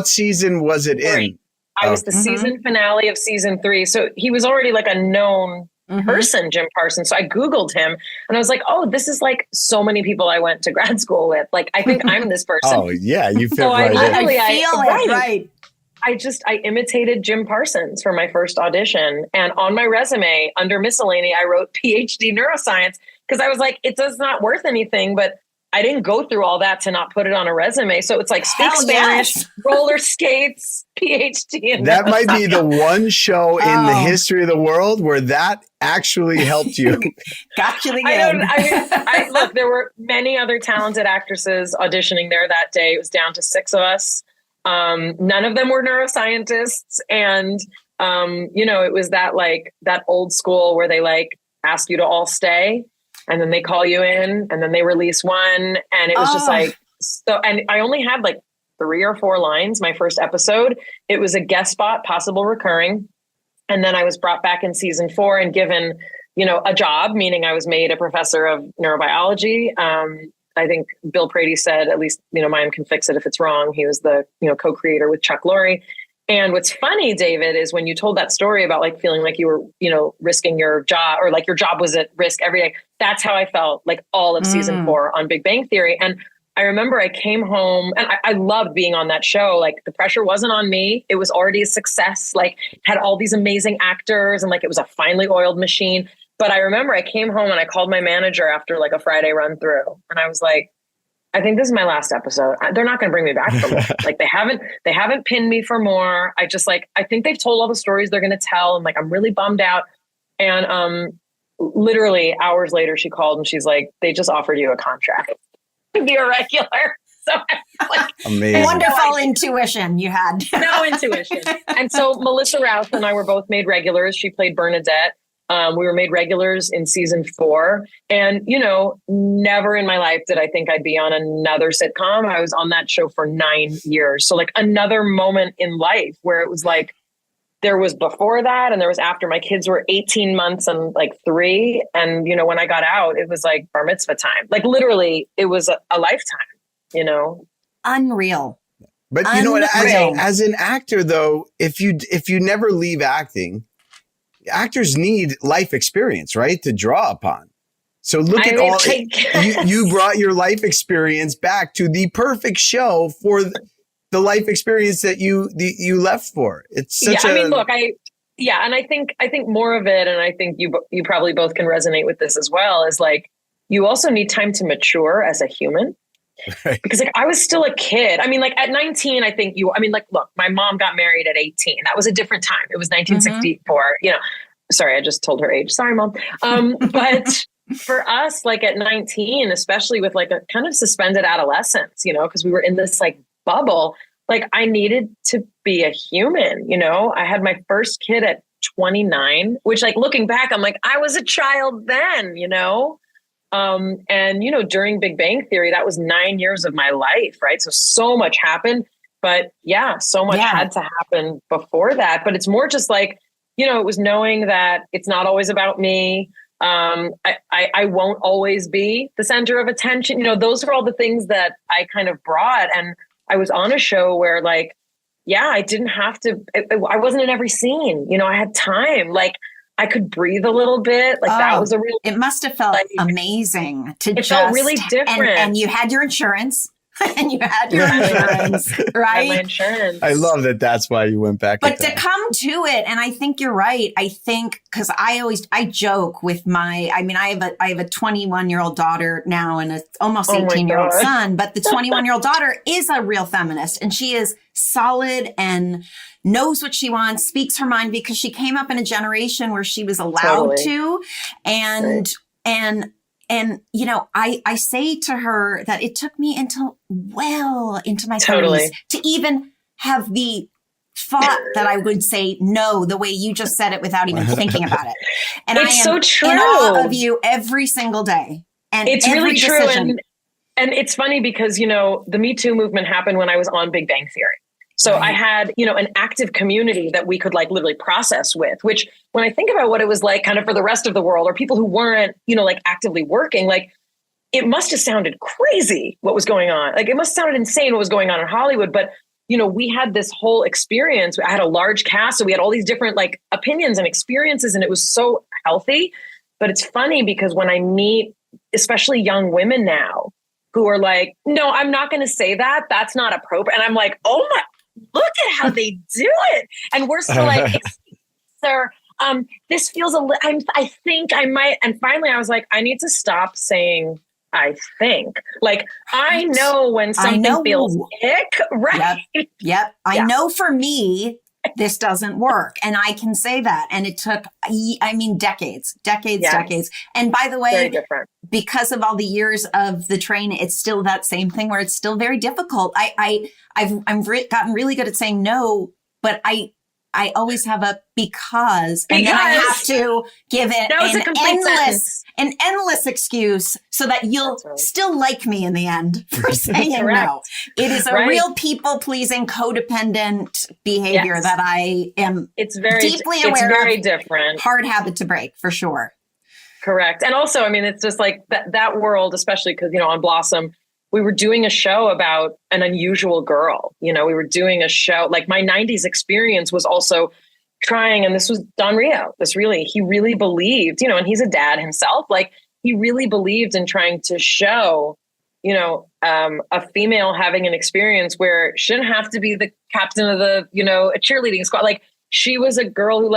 season was it in? I was the season finale of season 3. So he was already like a known person, Jim Parsons. So I Googled him and I was like, oh, this is like so many people I went to grad school with. Like, I think I'm this person. Oh yeah. You fit so right in. I imitated Jim Parsons for my first audition. And on my resume under miscellany, I wrote PhD neuroscience, because I was like, it does not worth anything, but I didn't go through all that to not put it on a resume. So it's like speak Spanish, roller skates, PhD. That might be the one show in the history of the world where that actually helped you. Got you Look, there were many other talented actresses auditioning there that day. It was down to 6 of us. None of them were neuroscientists. And, it was that old school where they like ask you to all stay. And then they call you in, and then they release one. And it was just like, so, and I only had like 3 or 4 lines my first episode. It was a guest spot, possible recurring. And then I was brought back in season 4 and given, a job, meaning I was made a professor of neurobiology. I think Bill Prady said, at least, Mayim can fix it if it's wrong. He was the, co-creator with Chuck Lorre. And what's funny, David, is when you told that story about like feeling like you were, risking your job, or like your job was at risk every day. That's how I felt like all of season 4 on Big Bang Theory. And I remember I came home and I loved being on that show. Like the pressure wasn't on me. It was already a success, like had all these amazing actors and like it was a finely oiled machine. But I remember I came home and I called my manager after like a Friday run through. And I was like, I think this is my last episode. They're not going to bring me back for more. Like they haven't pinned me for more. I think they've told all the stories they're going to tell. And like, I'm really bummed out. And literally hours later, she called and she's like, they just offered you a contract to be a regular. So I'm like, amazing. Wonderful intuition you had. No intuition. And so Melissa Rouse and I were both made regulars. She played Bernadette. We were made regulars in season 4. And, never in my life did I think I'd be on another sitcom. I was on that show for 9 years. So like another moment in life where it was like, there was before that and there was after. My kids were 18 months and like 3. And, when I got out, it was like bar mitzvah time. Like literally it was a lifetime, Unreal. But you know what, as an actor though, if you never leave acting, actors need life experience, right? To draw upon. So look at all, you brought your life experience back to the perfect show for the life experience that you left for. It's such and I think more of it, and I think you probably both can resonate with this as well, is like, you also need time to mature as a human. Right. Because like I was still a kid. I mean, like at 19, look, my mom got married at 18. That was a different time. It was 1964, sorry, I just told her age. Sorry, Mom. But for us, like at 19, especially with like a kind of suspended adolescence, because we were in this like bubble, like I needed to be a human, I had my first kid at 29, which like looking back, I'm like, I was a child then, And, during Big Bang Theory, that was 9 years of my life, right? So much happened. But yeah, so much had to happen before that. But it's more just like, it was knowing that it's not always about me. I won't always be the center of attention. Those are all the things that I kind of brought. And I was on a show where I didn't have to, I wasn't in every scene. I had time. Like I could breathe a little bit. Like that was it must have felt amazing to it felt really different. And you had your insurance. And you had your insurance, right? I had my insurance. I love that. That's why you went back. But to come to it, and I think you're right. I think because I joke with I have a 21-year-old daughter now and a almost 18-year-old son. But the 21-year-old daughter is a real feminist, and she is solid and knows what she wants, speaks her mind because she came up in a generation where she was allowed to, and. I say to her that it took me into my 30s to even have the thought that I would say no the way you just said it without even thinking about it. And it's I am so true. in awe of you every single day. And it's really true. Decision. And it's funny because, the Me Too movement happened when I was on Big Bang Theory. So I had, an active community that we could literally process with, which when I think about what it was like kind of for the rest of the world or people who weren't, actively working, it must have sounded crazy what was going on. It must have sounded insane what was going on in Hollywood. But, we had this whole experience. I had a large cast. So we had all these different opinions and experiences, and it was so healthy. But it's funny because when I meet, especially young women now who are like, no, I'm not going to say that. That's not appropriate. And I'm like, oh my, look at how they do it. And we're still like, sir, this feels I think I might. And finally I was like, I need to stop saying, I think. I know when something feels ick, right? Yep. I know for me, this doesn't work. And I can say that. And it took, decades. And by the way, because of all the years of the train, it's still that same thing where it's still very difficult. I've gotten really good at saying no, but I always have a because, and then I have to give it an endless excuse so that you'll still like me in the end for saying no. It is a real people-pleasing, codependent behavior that I am deeply aware of. It's very different. Hard habit to break, for sure. Correct. And also, it's just that world, especially because, on Blossom, we were doing a show about an unusual girl. We were doing a show, my 90s experience was also trying, and this was Don Rio. He really believed, and he's a dad himself. He really believed in trying to show, a female having an experience where she didn't have to be the captain of the, a cheerleading squad. She was a girl who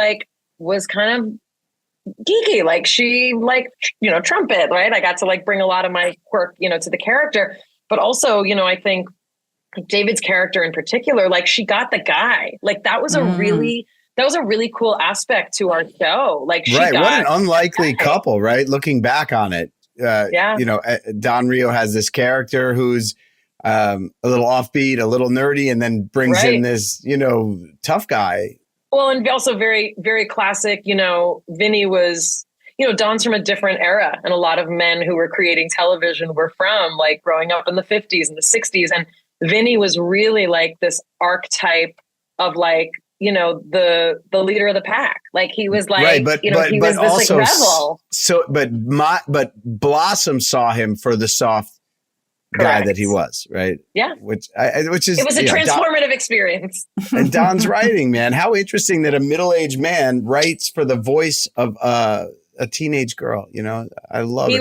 was kind of geeky, she trumpet, right? I got to bring a lot of my quirk, to the character, but also, I think David's character in particular, she got the guy, that was a really cool aspect to our show. What an unlikely couple, right? Looking back on it, Don Rio has this character who's a little offbeat, a little nerdy, and then brings in this, tough guy. Well, and also very, very classic, Vinny was, Don's from a different era. And a lot of men who were creating television were from growing up in the 50s and the 60s. And Vinny was really this archetype of the leader of the pack. He was he was this also, rebel. So, but Blossom saw him for the soft guy that he was, right? Yeah. Which is, it was a transformative experience. And Don's writing, man, how interesting that a middle-aged man writes for the voice of a teenage girl. I love it.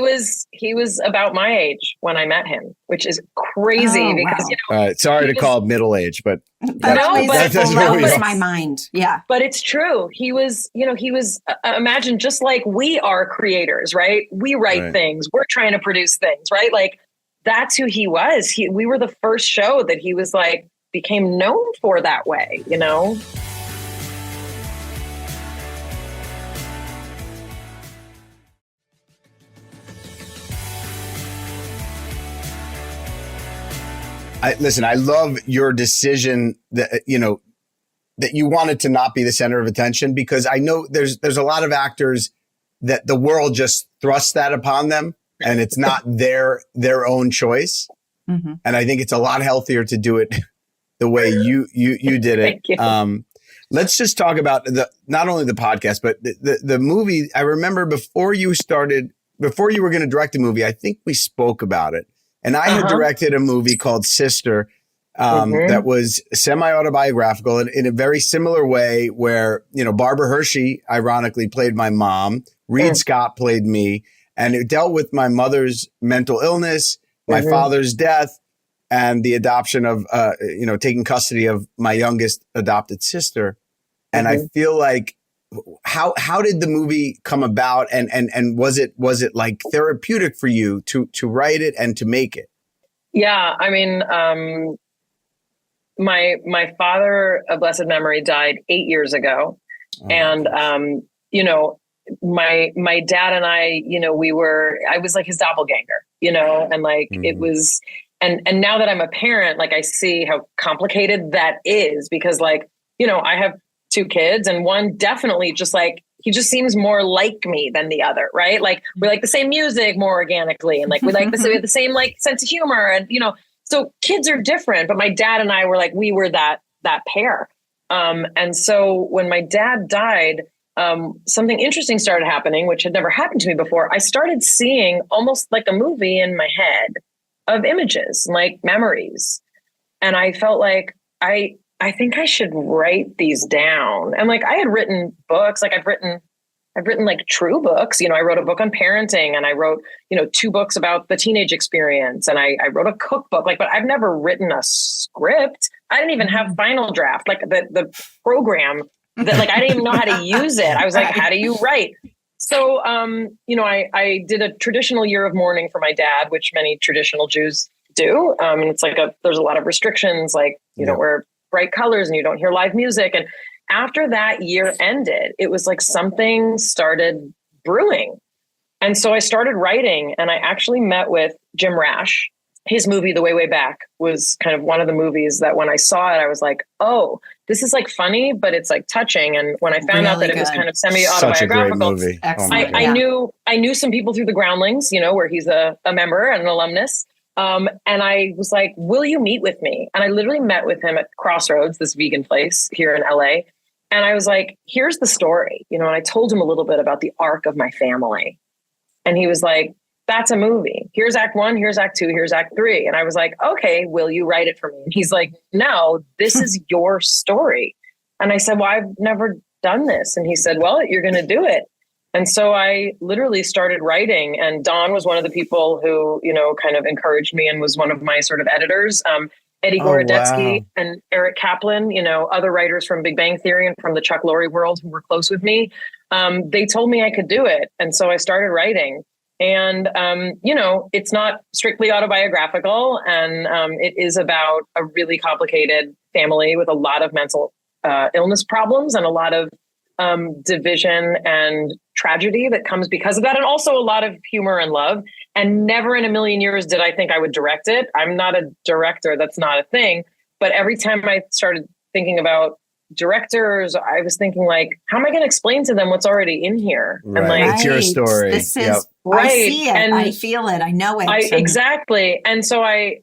He was about my age when I met him, which is crazy because sorry to call it middle age, but that's my mind. Yeah, but it's true. He was imagine just like we are creators, right? We write things. We're trying to produce things, right? That's who he was. We were the first show that he was became known for that way, I love your decision that, that you wanted to not be the center of attention, because I know there's a lot of actors that the world just thrusts that upon them. and it's not their own choice. Mm-hmm. And I think it's a lot healthier to do it the way you did it. Thank you. Let's just talk about not only the podcast, but the movie. I remember before you were going to direct a movie, I think we spoke about it. And I had directed a movie called Sister that was semi-autobiographical in a very similar way where, Barbara Hershey, ironically, played my mom. Reed Scott played me. And it dealt with my mother's mental illness, my father's death, and the adoption of, taking custody of my youngest adopted sister. And I feel like, how did the movie come about? And was it like therapeutic for you to write it and to make it? Yeah. I mean, my father of blessed memory died 8 years ago. And, my dad and I, I was like his doppelganger, and like it was, and now that I'm a parent, like I see how complicated that is because like, I have 2 kids and one definitely just like, he just seems more like me than the other. Right. Like we like the same music more organically and like, we like the same like sense of humor and, so kids are different, but my dad and I were like, we were that pair. And so when my dad died, something interesting started happening, which had never happened to me before. I started seeing almost like a movie in my head of images, like memories. And I felt like I think I should write these down. And like I had written books, like I've written like true books. I wrote a book on parenting and I wrote, 2 books about the teenage experience. And I wrote a cookbook, but I've never written a script. I didn't even have Final Draft, like the program that like, I didn't even know how to use it. I was like, how do you write? So, I did a traditional year of mourning for my dad, which many traditional Jews do. And it's like there's a lot of restrictions, like, you don't wear bright colors and you don't hear live music. And after that year ended, it was like something started brewing. And so I started writing and I actually met with Jim Rash. His movie, The Way, Way Back, was kind of one of the movies that when I saw it, I was like, oh, this is like funny, but it's like touching. And when I found out that it was kind of semi-autobiographical, I knew some people through the Groundlings, where he's a member and an alumnus. And I was like, will you meet with me? And I literally met with him at Crossroads, this vegan place here in LA. And I was like, here's the story, and I told him a little bit about the arc of my family. And he was like, that's a movie. Here's act 1, here's act 2, here's act 3. And I was like, okay, will you write it for me? And he's like, no, this is your story. And I said, well, I've never done this. And he said, well, you're going to do it. And so I literally started writing, and Don was one of the people who, kind of encouraged me and was one of my sort of editors. Eddie Gorodetsky and Eric Kaplan, other writers from Big Bang Theory and from the Chuck Lorre world who were close with me. They told me I could do it. And so I started writing. And, it's not strictly autobiographical. And it is about a really complicated family with a lot of mental illness problems and a lot of division and tragedy that comes because of that. And also a lot of humor and love. And never in a million years did I think I would direct it. I'm not a director. That's not a thing. But every time I started thinking about directors, I was thinking like, how am I going to explain to them what's already in here? Right. And like, it's your story. This is right. I see it. And I feel it. I know it. Exactly. And so I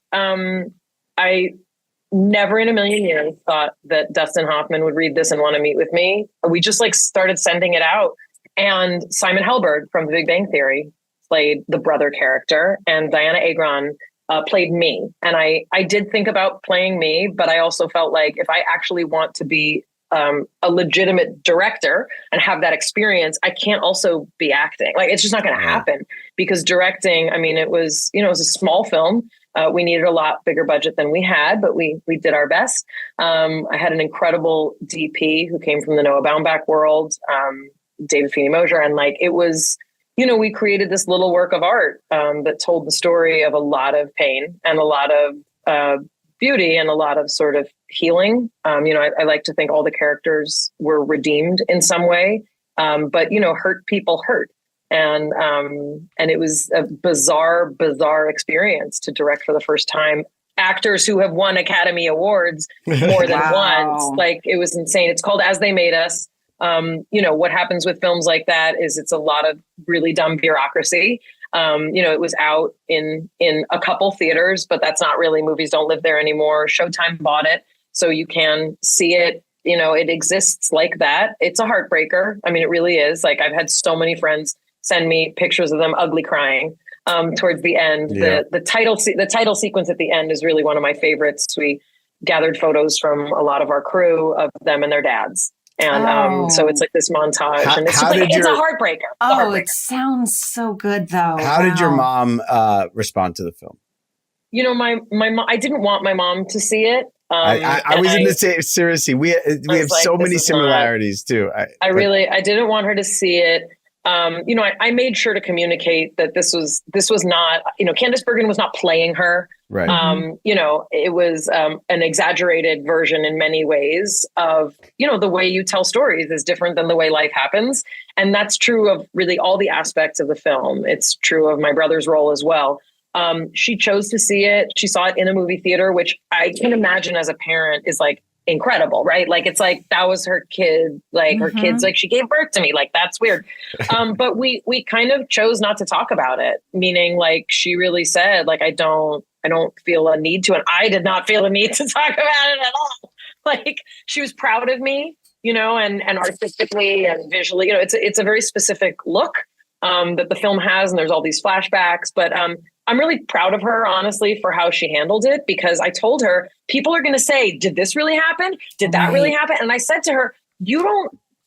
never in a million years thought that Dustin Hoffman would read this and want to meet with me. We just like started sending it out. And Simon Helberg from The Big Bang Theory played the brother character, and Diana Agron played me. And I did think about playing me, but I also felt like if I actually want to be a legitimate director and have that experience, I can't also be acting. Like, it's just not going to happen because directing, I mean, it was a small film. We needed a lot bigger budget than we had, but we did our best. I had an incredible DP who came from the Noah Baumbach world, David Feeney Mosier. And like, it was, we created this little work of art that told the story of a lot of pain and a lot of beauty and a lot of sort of healing. I like to think all the characters were redeemed in some way, but hurt people hurt. And it was a bizarre experience to direct for the first time actors who have won Academy Awards more than once. Like, it was insane. It's called As They Made Us. What happens with films like that is it's a lot of really dumb bureaucracy. It was out in a couple theaters, but that's not really, movies don't live there anymore. Showtime bought it, so you can see it. It exists like that. It's a heartbreaker. I mean, it really is. Like, I've had so many friends send me pictures of them ugly crying towards the end. Yeah. The title sequence at the end is really one of my favorites. We gathered photos from a lot of our crew of them and their dads. And so it's like this montage, and it's a heartbreaker. It sounds so good, though. How did your mom respond to the film? My mom. I didn't want my mom to see it. I was in the same. Seriously, we have so many similarities too. I didn't want her to see it. I made sure to communicate that this was not, Candice Bergen was not playing her. Right. It was an exaggerated version in many ways of, the way you tell stories is different than the way life happens. And that's true of really all the aspects of the film. It's true of my brother's role as well. She chose to see it. She saw it in a movie theater, which I can imagine as a parent is like incredible, right? Like, it's like, that was her kid, like her kid's like, she gave birth to me. Like, that's weird. But we kind of chose not to talk about it, meaning like, she really said, like, I don't feel a need to, and I did not feel a need to talk about it at all. Like, she was proud of me, and artistically and visually, it's a very specific look that the film has, and there's all these flashbacks, but I'm really proud of her, honestly, for how she handled it, because I told her, people are going to say, did this really happen? Did that really happen? And I said to her, you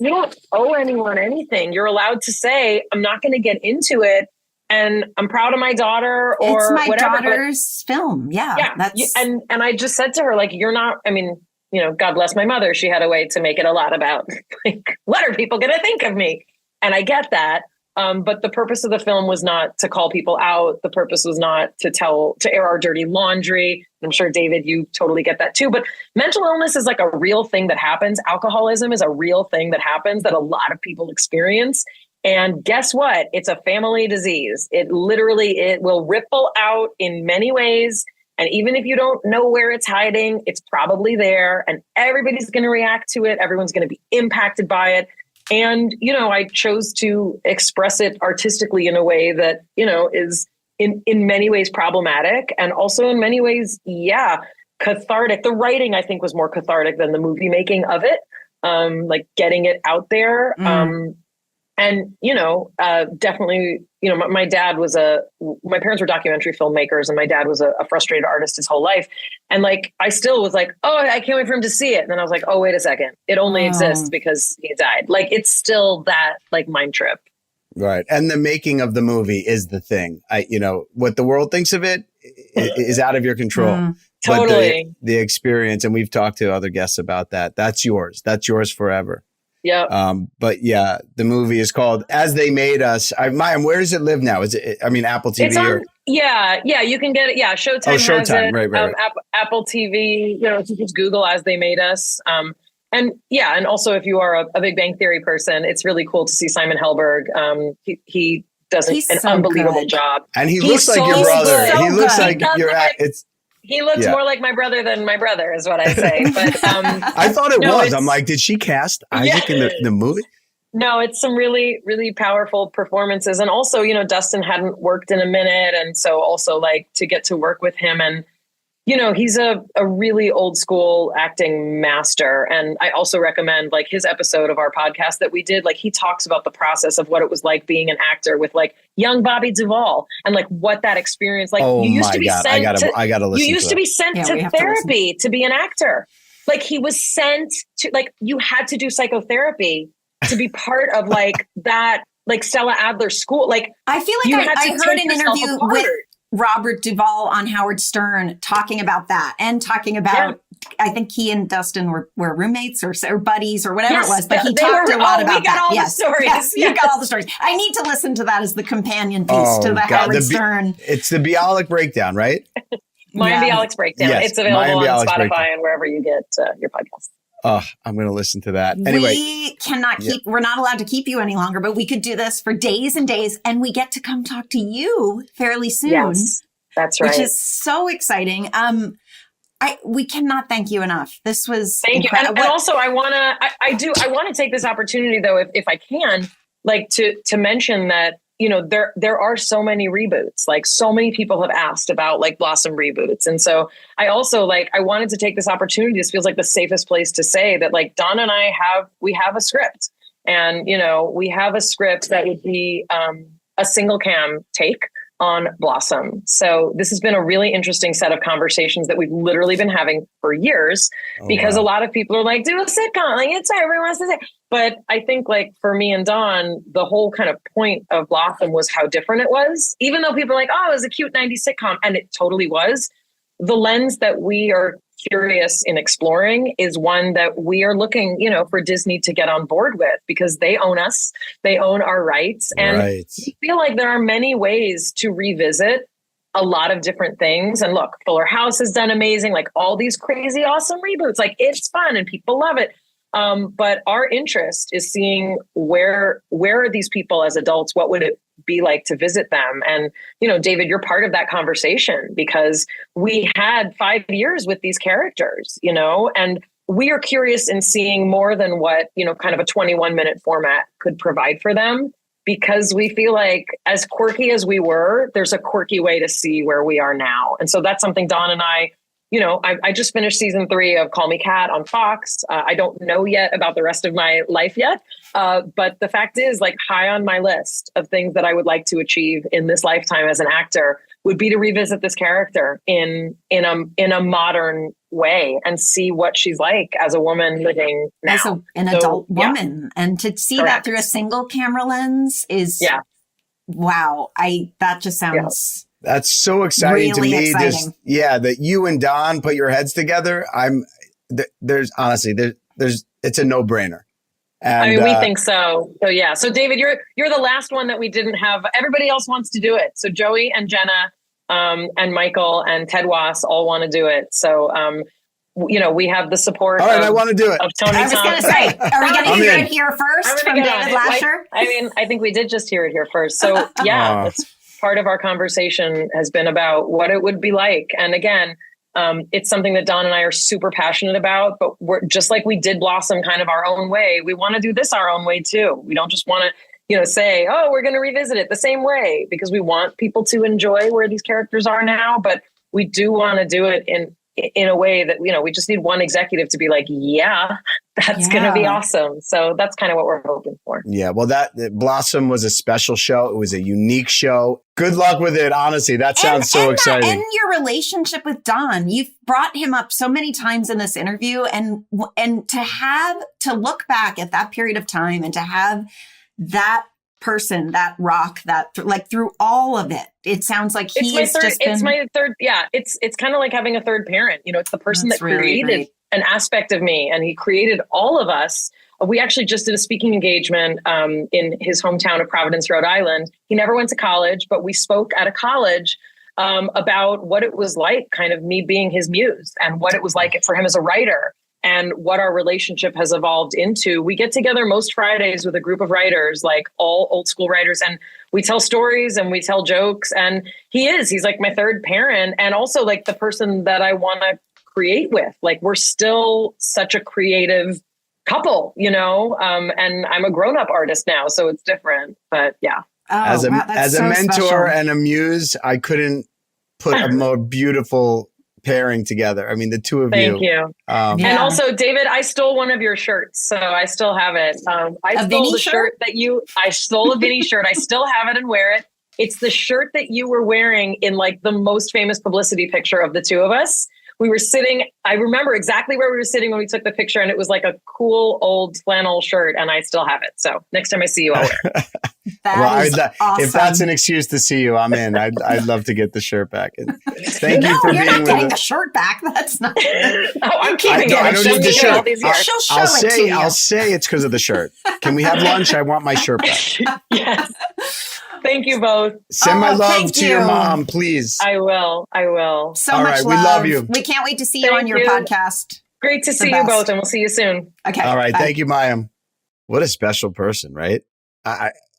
don't owe anyone anything. You're allowed to say, I'm not going to get into it. And I'm proud of my daughter, or it's my whatever, daughter's film. Yeah. And I just said to her, like, you're not, I mean, God bless my mother. She had a way to make it a lot about, like, what are people going to think of me? And I get that. But the purpose of the film was not to call people out. The purpose was not to air our dirty laundry. I'm sure, David, you totally get that too. But mental illness is like a real thing that happens. Alcoholism is a real thing that happens that a lot of people experience. And guess what? It's a family disease. It will ripple out in many ways. And even if you don't know where it's hiding, it's probably there. And everybody's going to react to it. Everyone's going to be impacted by it. And, I chose to express it artistically in a way that, is in many ways problematic, and also in many ways, cathartic. The writing, I think, was more cathartic than the movie making of it, like getting it out there. And, definitely, my dad was my parents were documentary filmmakers, and my dad was a frustrated artist his whole life. And like, I still was like, oh, I can't wait for him to see it. And then I was like, oh, wait a second. It only exists because he died. Like, it's still that like mind trip. Right. And the making of the movie is the thing. What the world thinks of it is out of your control. Totally. But the experience, and we've talked to other guests about that. That's yours. That's yours forever. Yeah. But yeah, the movie is called As They Made Us. Mayim, where does it live now? Is it, Apple TV? It's on, yeah, you can get it. Yeah. Showtime has it. Right. Apple TV, if you just Google As They Made Us. And also if you are a Big Bang Theory person, it's really cool to see Simon Helberg. He does an so unbelievable job. And he looks like your brother. So he looks good. like He looks more like my brother than my brother, is what I say. But I thought it was. I'm like, did she cast Isaac in the movie? No, it's some really, really powerful performances. And also, Dustin hadn't worked in a minute. And so also like to get to work with him, and, he's a really old school acting master. And I also recommend like his episode of our podcast that we did. Like, he talks about the process of what it was like being an actor with like young Bobby Duvall, and like what that experience, like you used to be sent to therapy to be an actor. Like, he was sent to, like, you had to do psychotherapy to be part of like that, like Stella Adler school. Like, I feel like I heard an interview with Robert Duvall on Howard Stern talking about that, and talking about, I think he and Dustin were roommates or buddies or whatever it was, but he talked a lot about that. The stories. Yes, you got all the stories. I need to listen to that as the companion piece to the Howard Stern. It's the Bialik breakdown, right? Mayim Bialik's breakdown. Yes, it's available on Spotify breakdown. and wherever you get your podcast. Oh, I'm going to listen to that. Anyway, we cannot we're not allowed to keep you any longer, but we could do this for days and days, and we get to come talk to you fairly soon. Yes, that's right. Which is so exciting. We cannot thank you enough. This was incredible. And also I want to take this opportunity though, if I can, like to mention that, there are so many reboots, like so many people have asked about like Blossom reboots. And so I also I wanted to take this opportunity. This feels like the safest place to say that like Don and I we have a script, and, we have a script that would be a single cam take on Blossom. So this has been a really interesting set of conversations that we've literally been having for years, because a lot of people are like, do a sitcom, like it's everyone wants to say. But I think like for me and Dawn, the whole kind of point of Blossom was how different it was. Even though people are like, oh, it was a cute 90s sitcom, and it totally was. The lens that we are curious in exploring is one that we are looking, for Disney to get on board with, because they own us, they own our rights. And I feel like there are many ways to revisit a lot of different things. And look, Fuller House has done amazing, like all these crazy, awesome reboots, like it's fun and people love it. But our interest is seeing where are these people as adults? What would it be like to visit them? And, David, you're part of that conversation, because we had 5 years with these characters, and we are curious in seeing more than what, kind of a 21-minute format could provide for them, because we feel like as quirky as we were, there's a quirky way to see where we are now. And so that's something Dawn and I just finished season 3 of Call Me Kat on Fox. I don't know yet about the rest of my life yet. But the fact is, like, high on my list of things that I would like to achieve in this lifetime as an actor would be to revisit this character in a modern way and see what she's like as a woman living now. As an adult woman. Yeah. And to see that through a single camera lens is, wow. That just sounds... That's so exciting really to me. Exciting. That you and Don put your heads together. There's it's a no-brainer. And, we think so. So yeah. So David, you're the last one that we didn't have. Everybody else wants to do it. So Joey and Jenna, and Michael and Ted Was all want to do it. So, we have the support. All right, I want to do it. Of Tony. I was going to say, are we going to hear it here first from David Lascher? I think we did just hear it here first. So yeah, that's part of our conversation has been about what it would be like. And again, it's something that Don and I are super passionate about, but we're just like we did Blossom kind of our own way. We want to do this our own way too. We don't just want to, say, oh, we're going to revisit it the same way, because we want people to enjoy where these characters are now. But we do want to do it in a way that, we just need one executive to be like, yeah, that's going to be awesome. So that's kind of what we're hoping for. Yeah. Well, that Blossom was a special show. It was a unique show. Good luck with it. Honestly, that sounds so exciting. And your relationship with Don, you've brought him up so many times in this interview, and to look back at that period of time and to have that person, that rock, that like through all of it, it sounds like it's my third. Yeah. It's kind of like having a third parent. It's the person that created an aspect of me, and he created all of us. We actually just did a speaking engagement in his hometown of Providence, Rhode Island. He never went to college, but we spoke at a college about what it was like, kind of me being his muse, and what it was like for him as a writer, and what our relationship has evolved into. We get together most Fridays with a group of writers, like all old school writers, and we tell stories and we tell jokes. And he's like my third parent, and also like the person that I want to create with. Like, we're still such a creative couple, and I'm a grown-up artist now, so it's different, but yeah. As a mentor special. And a muse, I couldn't put a more beautiful pairing together. I mean, the two of you. Thank you. And also, David, I stole one of your shirts, so I still have it. I stole a Vinny shirt. I still have it and wear it. It's the shirt that you were wearing in like the most famous publicity picture of the two of us. We were sitting, I remember exactly where we were sitting when we took the picture, and it was like a cool old flannel shirt, and I still have it. So next time I see you, I'll wear it. Awesome. If that's an excuse to see you, I'm in. I'd love to get the shirt back. And thank you for being with us. You're not getting the shirt back. That's not. I'm keeping it. I don't need the shirt. I'll say it's because of the shirt. Can we have lunch? I want my shirt back. Yes. Thank you both. Send my love to your mom, please. I will. So All much right, love. we love you. We can't wait to see you on your podcast. Great to see you both, and we'll see you soon. Okay. All right. Bye. Thank you, Mayim. What a special person, right?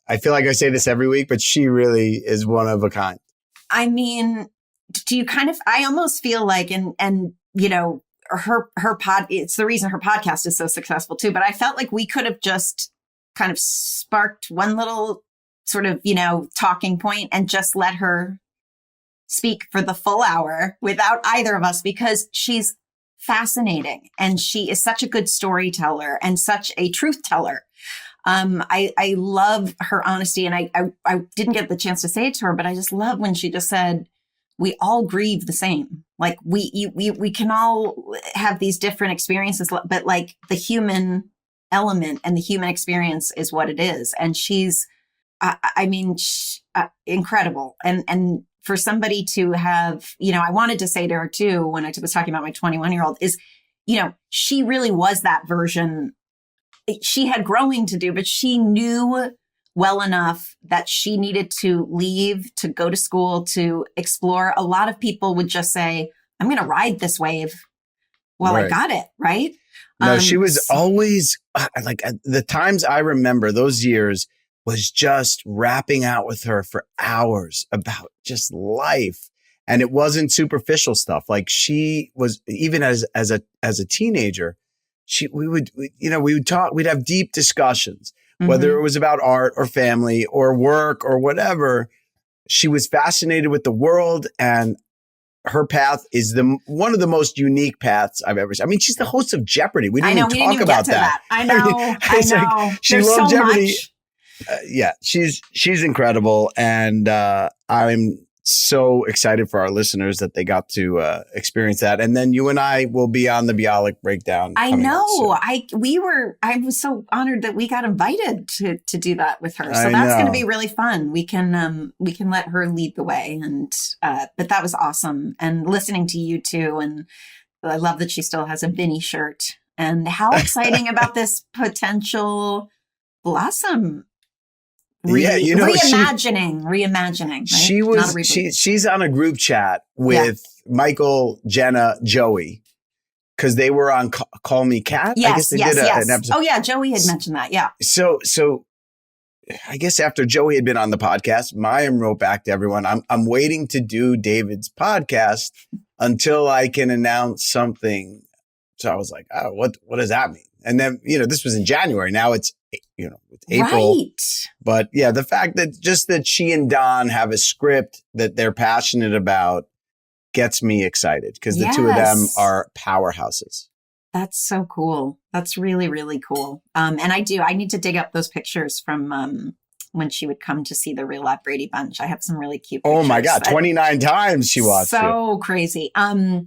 I feel like I say this every week, but she really is one of a kind. I mean, do you I almost feel like, and her pod, it's the reason her podcast is so successful too, but I felt like we could have just kind of sparked one little sort of, talking point and just let her speak for the full hour without either of us, because she's fascinating and she is such a good storyteller and such a truth teller. I love her honesty, and I didn't get the chance to say it to her, but I just love when she just said, we all grieve the same. Like we can all have these different experiences, but like the human element and the human experience is what it is. And she's, incredible. And for somebody to have, I wanted to say to her too, when I was talking about my 21-year-old is, she really was that version. She had growing to do, but she knew well enough that she needed to leave, to go to school, to explore. A lot of people would just say, I'm going to ride this wave. Well, Right. I got it. Right. No, she was always like the times I remember those years was just rapping out with her for hours about just life. And it wasn't superficial stuff. Like she was, even as a teenager, we would talk, we'd have deep discussions, whether it was about art or family or work or whatever. She was fascinated with the world, and her path is one of the most unique paths I've ever seen. I mean, she's the host of Jeopardy. We didn't even talk about that. I know. I know. Like, she There's loved so Jeopardy. much. Yeah, she's incredible, and I'm so excited for our listeners that they got to experience that. And then you and I will be on the Bialik breakdown. I know. I was so honored that we got invited to do that with her. So that's going to be really fun. We can let her lead the way. And but that was awesome. And listening to you too. And I love that she still has a Vinny shirt. And how exciting about this potential Blossom. Reimagining. Right? She's on a group chat with Michael, Jenna, Joey, because they were on Call Me Kat. Yes, I guess they did an episode. Oh yeah, Joey had mentioned that. Yeah. So I guess after Joey had been on the podcast, Mayim wrote back to everyone, I'm waiting to do David's podcast until I can announce something. So I was like, oh, what does that mean? And then, this was in January. Now it's, it's April. Right. But yeah, the fact that she and Don have a script that they're passionate about gets me excited, because the two of them are powerhouses. That's so cool. That's really, really cool. And I need to dig up those pictures from when she would come to see the Real Life Brady Bunch. I have some really cute pictures. Oh my God, 29 times she watched it. So crazy. All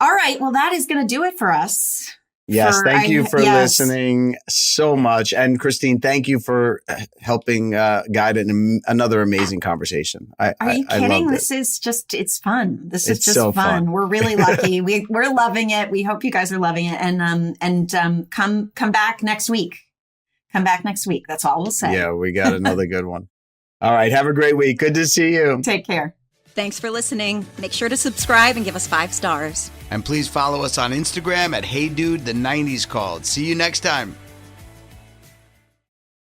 right. Well, that is going to do it for us. Yes. Thank you for listening so much. And Christine, thank you for helping guide another amazing conversame. Are you kidding? This is just, it's fun. This is just so fun. We're really lucky. We're loving it. We hope you guys are loving it. And come back next week. Come back next week. That's all we'll say. Yeah, we got another good one. All right. Have a great week. Good to see you. Take care. Thanks for listening. Make sure to subscribe and give us 5 stars. And please follow us on Instagram at HeyDudeThe90s Called. See you next time.